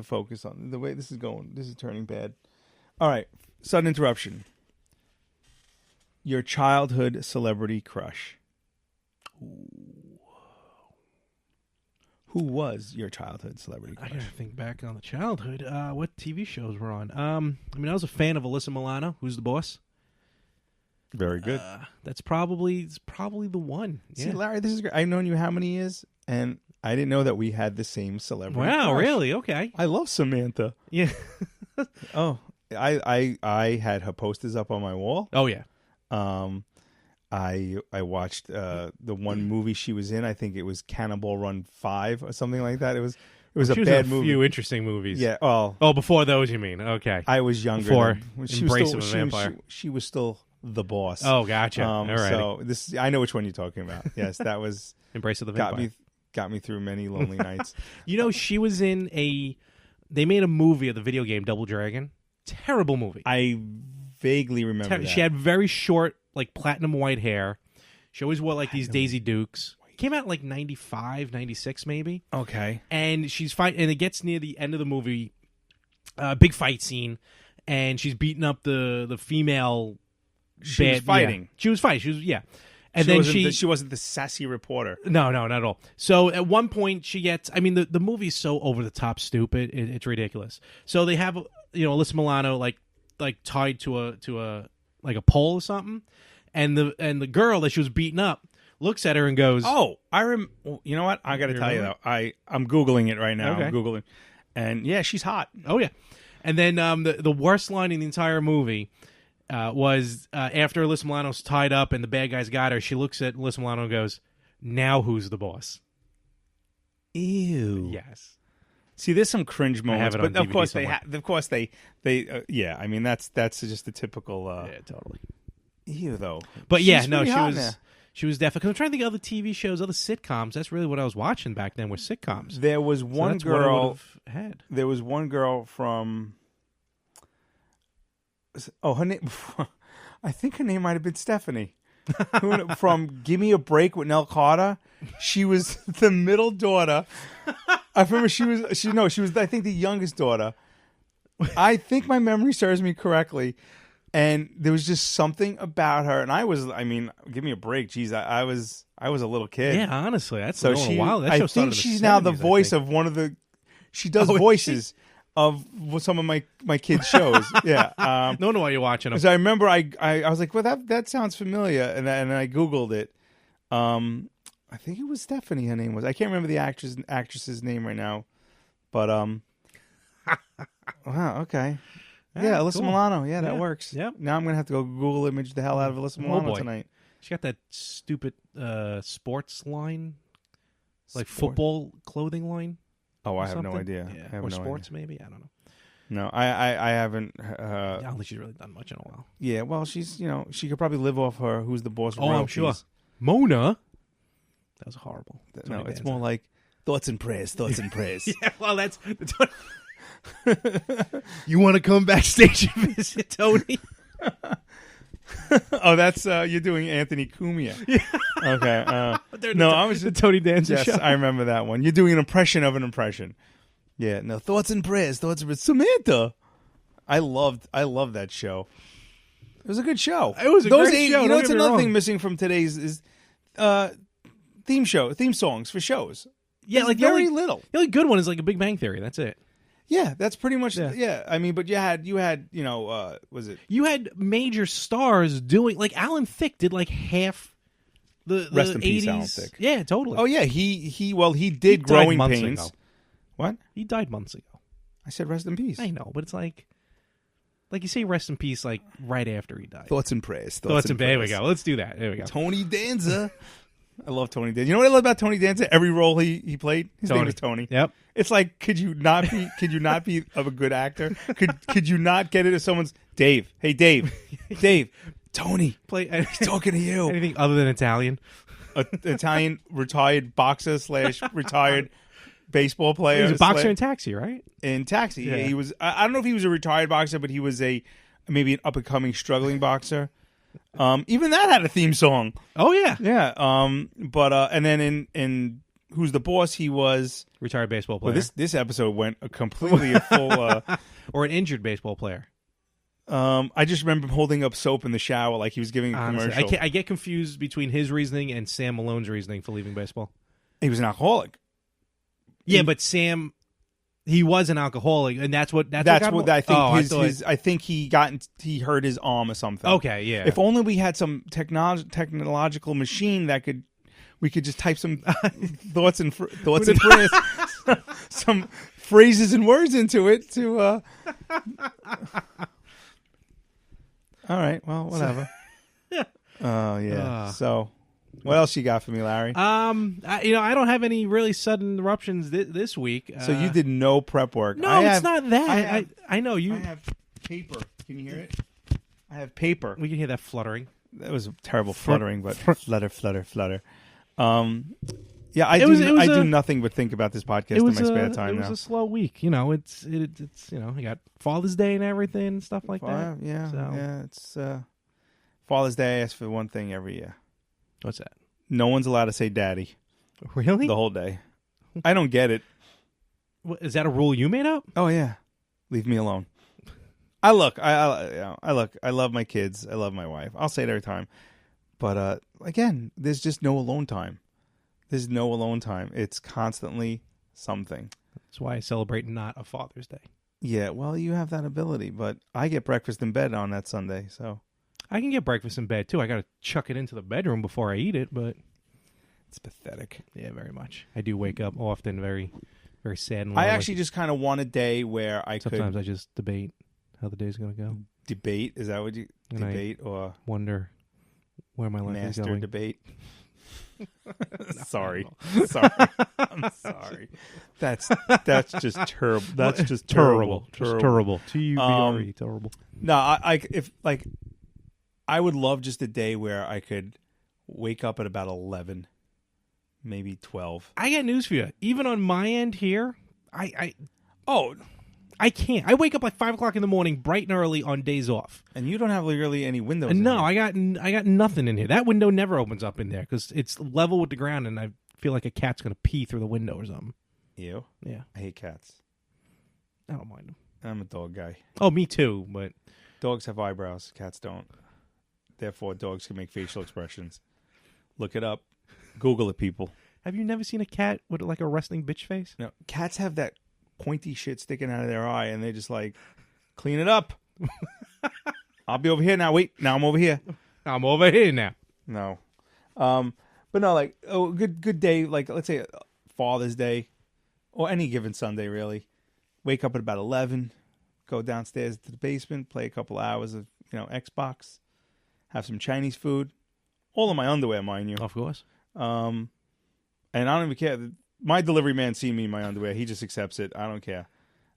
focus on the way this is going. This is turning bad. All right, sudden interruption. Your childhood celebrity crush. Who was your childhood celebrity crush? I gotta think back on the childhood. What TV shows were on? I was a fan of Alyssa Milano. Who's the boss? Very good. That's probably the one. Yeah. See, Larry, this is great. I've known you how many years, and I didn't know that we had the same celebrity. Wow, crush. Really? Okay. I love Samantha. Yeah. Oh, I had her posters up on my wall. Oh yeah. I watched the one movie she was in. I think it was Cannonball Run 5 or something like that. It was a bad movie. A few interesting movies. Yeah. Oh, before those, you mean? Okay. I was younger. Before she Embrace was of a Vampire. She was still the boss. Oh, gotcha. All right. So I know which one you're talking about. Yes, that was Embrace of the Vampire. Got me through many lonely nights. She was in they made a movie of the video game Double Dragon. Terrible movie. I vaguely remember that. She had very short, like platinum white hair. She always wore like these Daisy Dukes. Came out in like 95, 96 maybe. Okay. And she's fighting, and it gets near the end of the movie, big fight scene, and she's beating up the female. She was fighting. Yeah. She was fighting. And then she wasn't the sassy reporter. No, not at all. So at one point she gets. I mean, the movie's so over the top stupid. It's ridiculous. So they have Alyssa Milano like tied to a like a pole or something, and the girl that she was beating up looks at her and goes, "Oh, you know what? I got to tell you though. I'm googling it right now. Okay. I'm googling, and yeah, she's hot. Oh yeah, and then the worst line in the entire movie. Was after Alyssa Milano's tied up and the bad guys got her, she looks at Alyssa Milano and goes, "Now who's the boss?" Ew. Yes. See, there's some cringe moments, but of course they yeah. I mean, that's just the typical. Yeah, totally. Ew, though. But yeah, no, she was definitely. Because I'm trying to think of other TV shows, other sitcoms. That's really what I was watching back then. Was sitcoms. There was one girl. Had. There was one girl from. Oh, her name. I think her name might have been Stephanie. From Give Me a Break with Nell Carter. She was the middle daughter. I remember she was I think the youngest daughter. I think my memory serves me correctly. And there was just something about her, and give me a break. Jeez, I was a little kid. Yeah, honestly, that's a while. That show I think she's now the voice of one of the. She does voices of some of my kids' shows. Yeah. No wonder why you're watching them. Because I remember I was like, well, that sounds familiar, and I Googled it. I think it was Stephanie. Her name was. I can't remember the actress's name right now, but wow, okay. Yeah, Alyssa cool. Milano. Yeah, that works. Yep. Now I'm gonna have to go Google image the hell out of Alyssa Milano tonight. She got that stupid sports line, like football clothing line. Oh, I have no idea. Yeah. Or sports, maybe. I don't know. No, I haven't. I don't think she's really done much in a while. Yeah, well, she's she could probably live off her Who's the Boss. Oh, I'm sure. Mona. That was horrible. No, it's more like thoughts and prayers. Thoughts and prayers. Yeah, well, that's what. You want to come backstage and visit Tony? Oh, that's you're doing Anthony Cumia. Yeah. Okay. No, I was the Tony Danza show. Yes, I remember that one. You're doing an impression of an impression. Yeah. No, thoughts and prayers. Thoughts and prayers. Samantha. I loved that show. It was a good show. It was a great show. You know, it's another thing missing from today's is theme songs for shows. Yeah, like very little. The only good one is like a Big Bang Theory. That's it. Yeah, that's pretty much. Yeah, I mean, but you had was it? You had major stars doing like Alan Thicke did like half the Rest in 80s. peace, Alan Thicke. Yeah, totally. Oh yeah, he did Growing Pains. Ago. What? He died months ago. I said rest in peace. I know, but it's like you say rest in peace like right after he died. Thoughts and prayers. Thoughts and prayers. There we go. Let's do that. There we go. Tony Danza. I love Tony Danza. You know what I love about Tony Danza? Every role he played, his name was Tony. Yep. It's like, could you not be of a good actor? Could you not get it if someone's Dave? Hey, Dave, Tony, he's talking to you. Anything other than Italian? Italian retired boxer / retired baseball player. He was a boxer in Taxi, right? In Taxi, yeah. He was. I don't know if he was a retired boxer, but he was maybe an up and coming struggling boxer. Even that had a theme song. Oh yeah, yeah. But and then in Who's the Boss, he was retired baseball player. Well, this episode went completely a full or an injured baseball player. I just remember him holding up soap in the shower like he was giving a commercial. I get confused between his reasoning and Sam Malone's reasoning for leaving baseball. He was an alcoholic. Yeah, but Sam, he was an alcoholic, and that's what I think. I think he hurt his arm or something. Okay, yeah. If only we had some technological machine that we could just type some thoughts and prayers, some phrases and words into it to. All right. Well, whatever. Oh yeah. So. What else you got for me, Larry? I don't have any really sudden eruptions this week. So you did no prep work. No, it's not that. I know you. I have paper. Can you hear it? I have paper. We can hear that fluttering. That was terrible fluttering, but flutter. Yeah, I do nothing but think about this podcast in my spare time. It was a slow week. It's you got Father's Day and everything and stuff like that. Yeah, yeah. It's Father's Day. I ask for one thing every year. What's that? No one's allowed to say daddy. Really? The whole day. I don't get it. Is that a rule you made up? Oh, yeah. Leave me alone. I love my kids. I love my wife. I'll say it every time. But, again, there's just no alone time. There's no alone time. It's constantly something. That's why I celebrate not a Father's Day. Yeah, well, you have that ability. But I get breakfast in bed on that Sunday, so... I can get breakfast in bed, too. I got to chuck it into the bedroom before I eat it, but... It's pathetic. Yeah, very much. I do wake up often very, very sad and lonely. I actually just kind of want a day where Sometimes I just debate how the day's going to go. Debate? Is that what you... And debate or... Wonder where my life is going. Master debate? Sorry. I'm sorry. That's just terrible. That's just terrible. Just terrible. T-U-B-R-E. Terrible. No, I would love just a day where I could wake up at about 11, maybe 12. I got news for you. Even on my end here, I can't. I wake up like 5 o'clock in the morning, bright and early on days off. And you don't have really any windows. No, I got nothing in here. That window never opens up in there because it's level with the ground, and I feel like a cat's gonna pee through the window or something. You? Yeah. I hate cats. I don't mind them. I'm a dog guy. Oh, me too. But dogs have eyebrows. Cats don't. Therefore, dogs can make facial expressions. Look it up. Google it, people. Have you never seen a cat with like a resting bitch face? No, cats have that pointy shit sticking out of their eye, and they're just like, clean it up. I'll be over here now. Wait, now I'm over here. I'm over here now. No. But no, like, good day, like, let's say Father's Day, or any given Sunday, really. Wake up at about 11, go downstairs to the basement, play a couple hours of, Xbox, have some Chinese food, all in my underwear, mind you. Of course. And I don't even care. My delivery man see me in my underwear. He just accepts it. I don't care.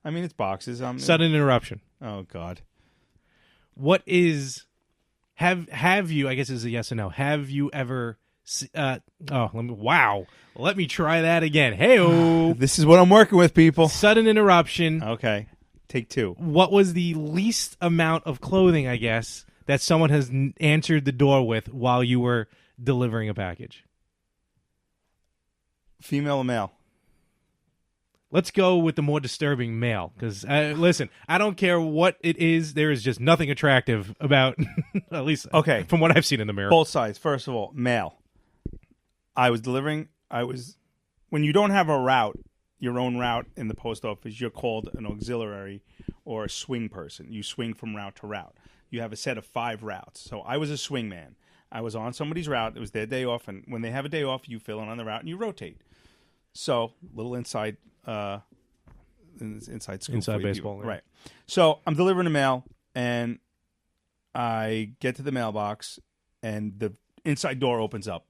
I mean, it's boxes. Sudden interruption. Oh, God. What is... Have you, I guess is a yes or no, have you ever... Let me try that again. Hey-oh. This is what I'm working with, people. Sudden interruption. Okay. Take two. What was the least amount of clothing, I guess, that someone has answered the door with while you were delivering a package? Female or male? Let's go with the more disturbing male. Because, listen, I don't care what it is. There is just nothing attractive about, at least from what I've seen in the mirror. Both sides. First of all, male. When you don't have a route, your own route in the post office, you're called an auxiliary or a swing person. You swing from route to route. You have a set of 5 routes. So I was a swing man. I was on somebody's route. It was their day off. And when they have a day off, you fill in on the route and you rotate. So, little inside scoop. Inside baseball. Yeah. Right. So, I'm delivering the mail, and I get to the mailbox, and the inside door opens up.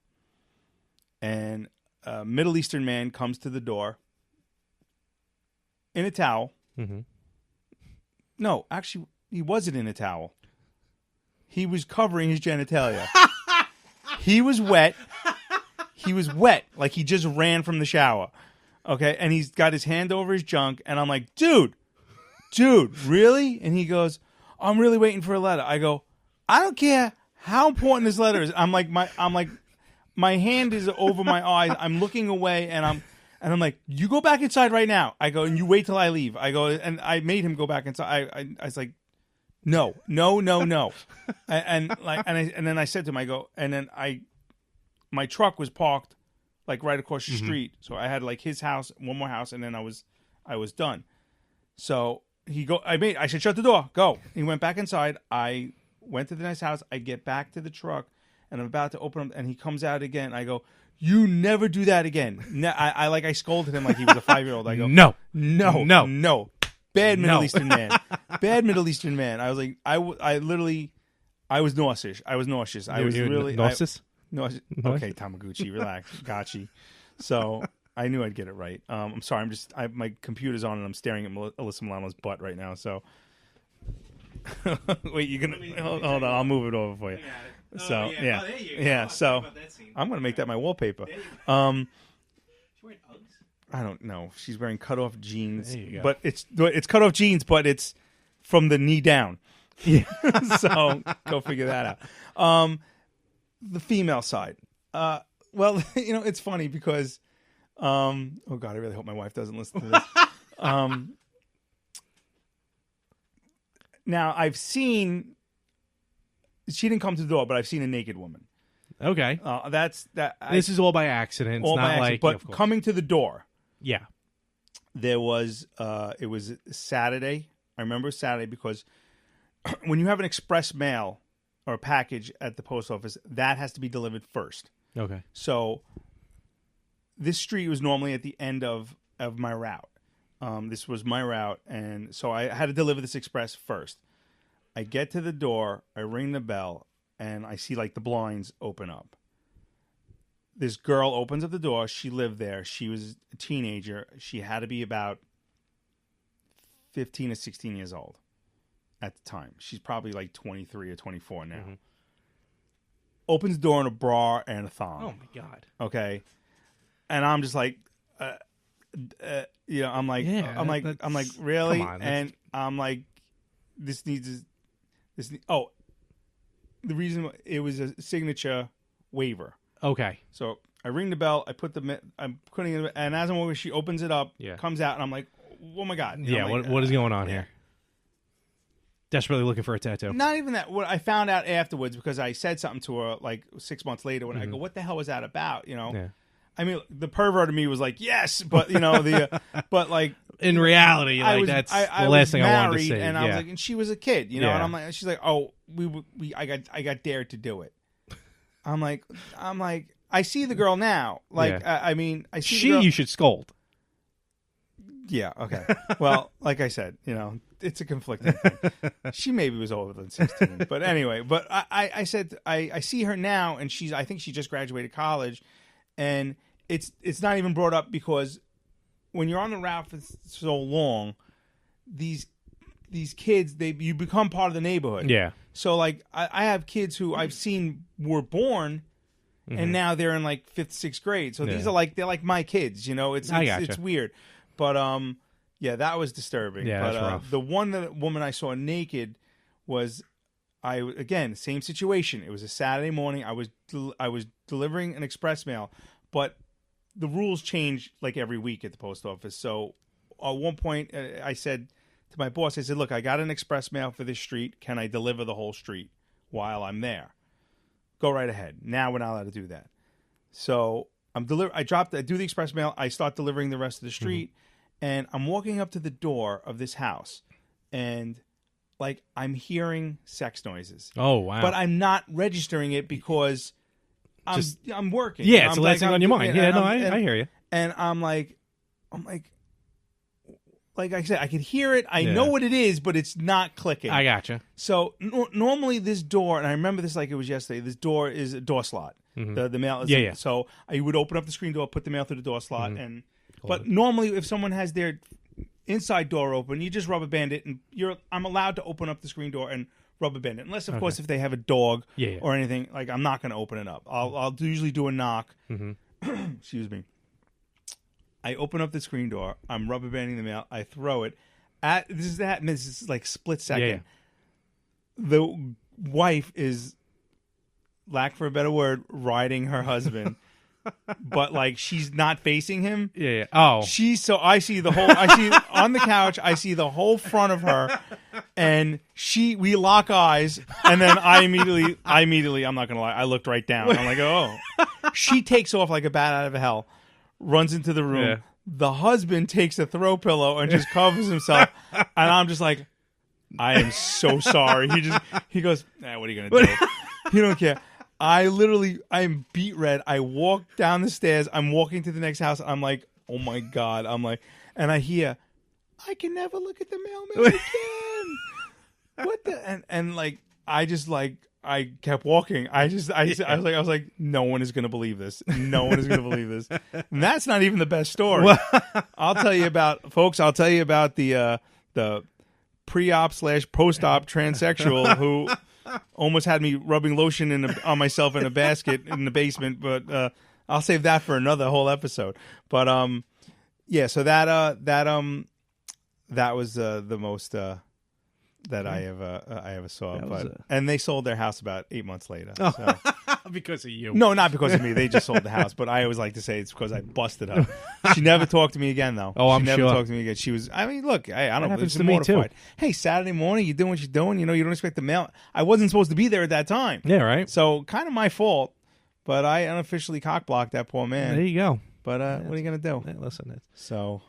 And a Middle Eastern man comes to the door in a towel. Mm-hmm. No, actually, he wasn't in a towel. He was covering his genitalia. He was wet. He was wet, like he just ran from the shower. Okay, and he's got his hand over his junk, and I'm like, dude, really? And he goes, I'm really waiting for a letter. I go, I don't care how important this letter is. I'm like, my hand is over my eyes. I'm looking away, and I'm like, you go back inside right now. I go, and you wait till I leave. I go, and I made him go back inside. I was like, no. and then I said to him, I go, and then my truck was parked like right across the street. So I had like his house, one more house, and then I was done. So I said, shut the door, go. He went back inside. I went to the next house. I get back to the truck, and I'm about to open up, and he comes out again. I go, you never do that again. I scolded him like he was a 5-year-old. I go, no. Bad Middle Eastern man. Bad Middle Eastern man. I was like, I was nauseous. I was really nauseous. No, okay, Tamaguchi, relax, gotchi. So I knew I'd get it right. I'm sorry, my computer's on and I'm staring at Alyssa Milano's butt right now. So wait, you're gonna hold on? I'll move it over for you. So yeah. So I'm gonna make that my wallpaper. I don't know. She's wearing cutoff jeans, but it's cutoff jeans, but it's from the knee down. Yeah. So go figure that out. The female side. Well, it's funny because, oh God, I really hope my wife doesn't listen to this. Now I've seen, she didn't come to the door, but I've seen a naked woman. Okay. This is all by accident. All by accident, but coming to the door. Yeah. There was, it was Saturday. I remember Saturday because when you have an express mail or a package at the post office, that has to be delivered first. Okay. So this street was normally at the end of my route. This was my route, and so I had to deliver this express first. I get to the door, I ring the bell, and I see like the blinds open up. This girl opens up the door. She lived there. She was a teenager. She had to be about 15 or 16 years old at the time. She's probably like 23 or 24 now. Mm-hmm. Opens the door in a bra and a thong. Oh my God. Okay. And I'm just like, I'm like, really? Come on, and I'm like, the reason it was a signature waiver. Okay. So I ring the bell. I'm putting it, and as I'm over, she opens it up, comes out, and I'm like, oh my God. Yeah. Like, what is going on here? Desperately looking for a tattoo. Not even that. What I found out afterwards, because I said something to her like 6 months later when I go, what the hell was that about? Yeah. I mean, the pervert of me was like, yes, but but like, in reality, that's the last thing I wanted to say. And I was like, and she was a kid, and I'm like, she's like, oh, I got dared to do it. I'm like, I see the girl now. Like, I mean, I see the girl. You should scold. Yeah. Okay. Well, like I said, it's a conflicting thing. She maybe was older than 16, but anyway. But I said I see her now, and I think she just graduated college, and it's not even brought up because when you're on the route for so long, these kids you become part of the neighborhood. Yeah. So like I have kids who I've seen were born. And now they're in like 5th, 6th grade. So these are they're like my kids, it's weird. But yeah, that was disturbing. Yeah, but that's rough. The woman I saw naked was again, same situation. It was a Saturday morning. I was delivering an express mail, but the rules change like every week at the post office. So at one point I said to my boss, I said, "Look, I got an express mail for this street. Can I deliver the whole street while I'm there?" Go right ahead. Now we're not allowed to do that. So I do the express mail. I start delivering the rest of the street, and I'm walking up to the door of this house, and like I'm hearing sex noises. Oh wow! But I'm not registering it because I'm working. Yeah, it's the last thing on your mind. Yeah, no, I hear you. And I'm like I said, I can hear it. I know what it is, but it's not clicking. I gotcha. So normally this door, and I remember this like it was yesterday, this door is a door slot. The mail is So I would open up the screen door, put the mail through the door slot. But normally if someone has their inside door open, you just rubber band it, and I'm allowed to open up the screen door and rubber band it. Unless, of course, if they have a dog or anything, like I'm not going to open it up. I'll usually do a knock. Excuse me. I open up the screen door. I'm rubber banding the mail. I throw it. This is like split second. Yeah. The wife is, lack for a better word, riding her husband, but like she's not facing him. Yeah. Oh, I see on the couch. I see the whole front of her, and we lock eyes, and then I immediately, I'm not gonna lie, I looked right down. I'm like, oh. She takes off like a bat out of hell. Runs into the room. Yeah. The husband takes a throw pillow and just covers himself. And I'm just like, I am so sorry. He goes, what are you going to do? You don't care. I'm beat red. I walk down the stairs. I'm walking to the next house. I'm like, oh my God. And I hear, I can never look at the mailman again. What the? And like, I kept walking. I was like, no one is going to believe this. No one is going to believe this. And that's not even the best story. I'll tell you about the pre-op / post-op transsexual who almost had me rubbing lotion on myself in a basket in the basement. But I'll save that for another whole episode. But yeah. So that was the most. That I ever saw, and they sold their house about 8 months later. So. Because of you? No, not because of me. They just sold the house. But I always like to say it's because I busted her. She never talked to me again, though. Oh, I'm sure. She never talked to me again. She was. I mean, look, I don't know. Happens to me too. Hey, Saturday morning, you're doing what you're doing. You don't expect the mail. I wasn't supposed to be there at that time. Yeah, right. So kind of my fault. But I unofficially cockblocked that poor man. There you go. But what are you gonna do? Hey, listen, So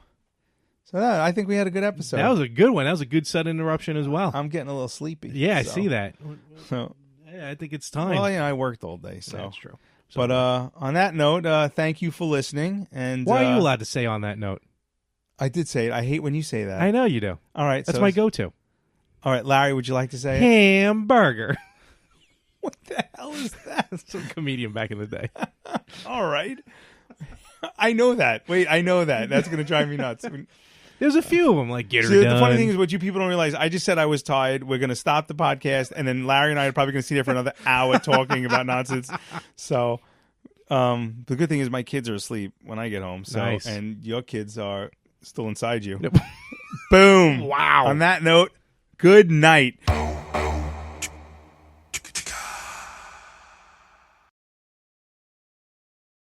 I think we had a good episode. That was a good one. That was a good sudden interruption as well. I'm getting a little sleepy. Yeah, I see that. So yeah, I think it's time. Well, I worked all day, so that's true. But on that note, thank you for listening. And why are you allowed to say on that note? I did say it. I hate when you say that. I know you do. All right, that's my go-to. All right, Larry, would you like to say hamburger? What the hell is that? Some comedian back in the day. All right, I know that. Wait, I know that. That's going to drive me nuts. There's a few of them, like get her done. The funny thing is, what you people don't realize, I just said I was tired. We're going to stop the podcast, and then Larry and I are probably going to sit there for another hour talking about nonsense. So, the good thing is my kids are asleep when I get home. So, nice. And your kids are still inside you. Yep. Boom. Wow. On that note, good night.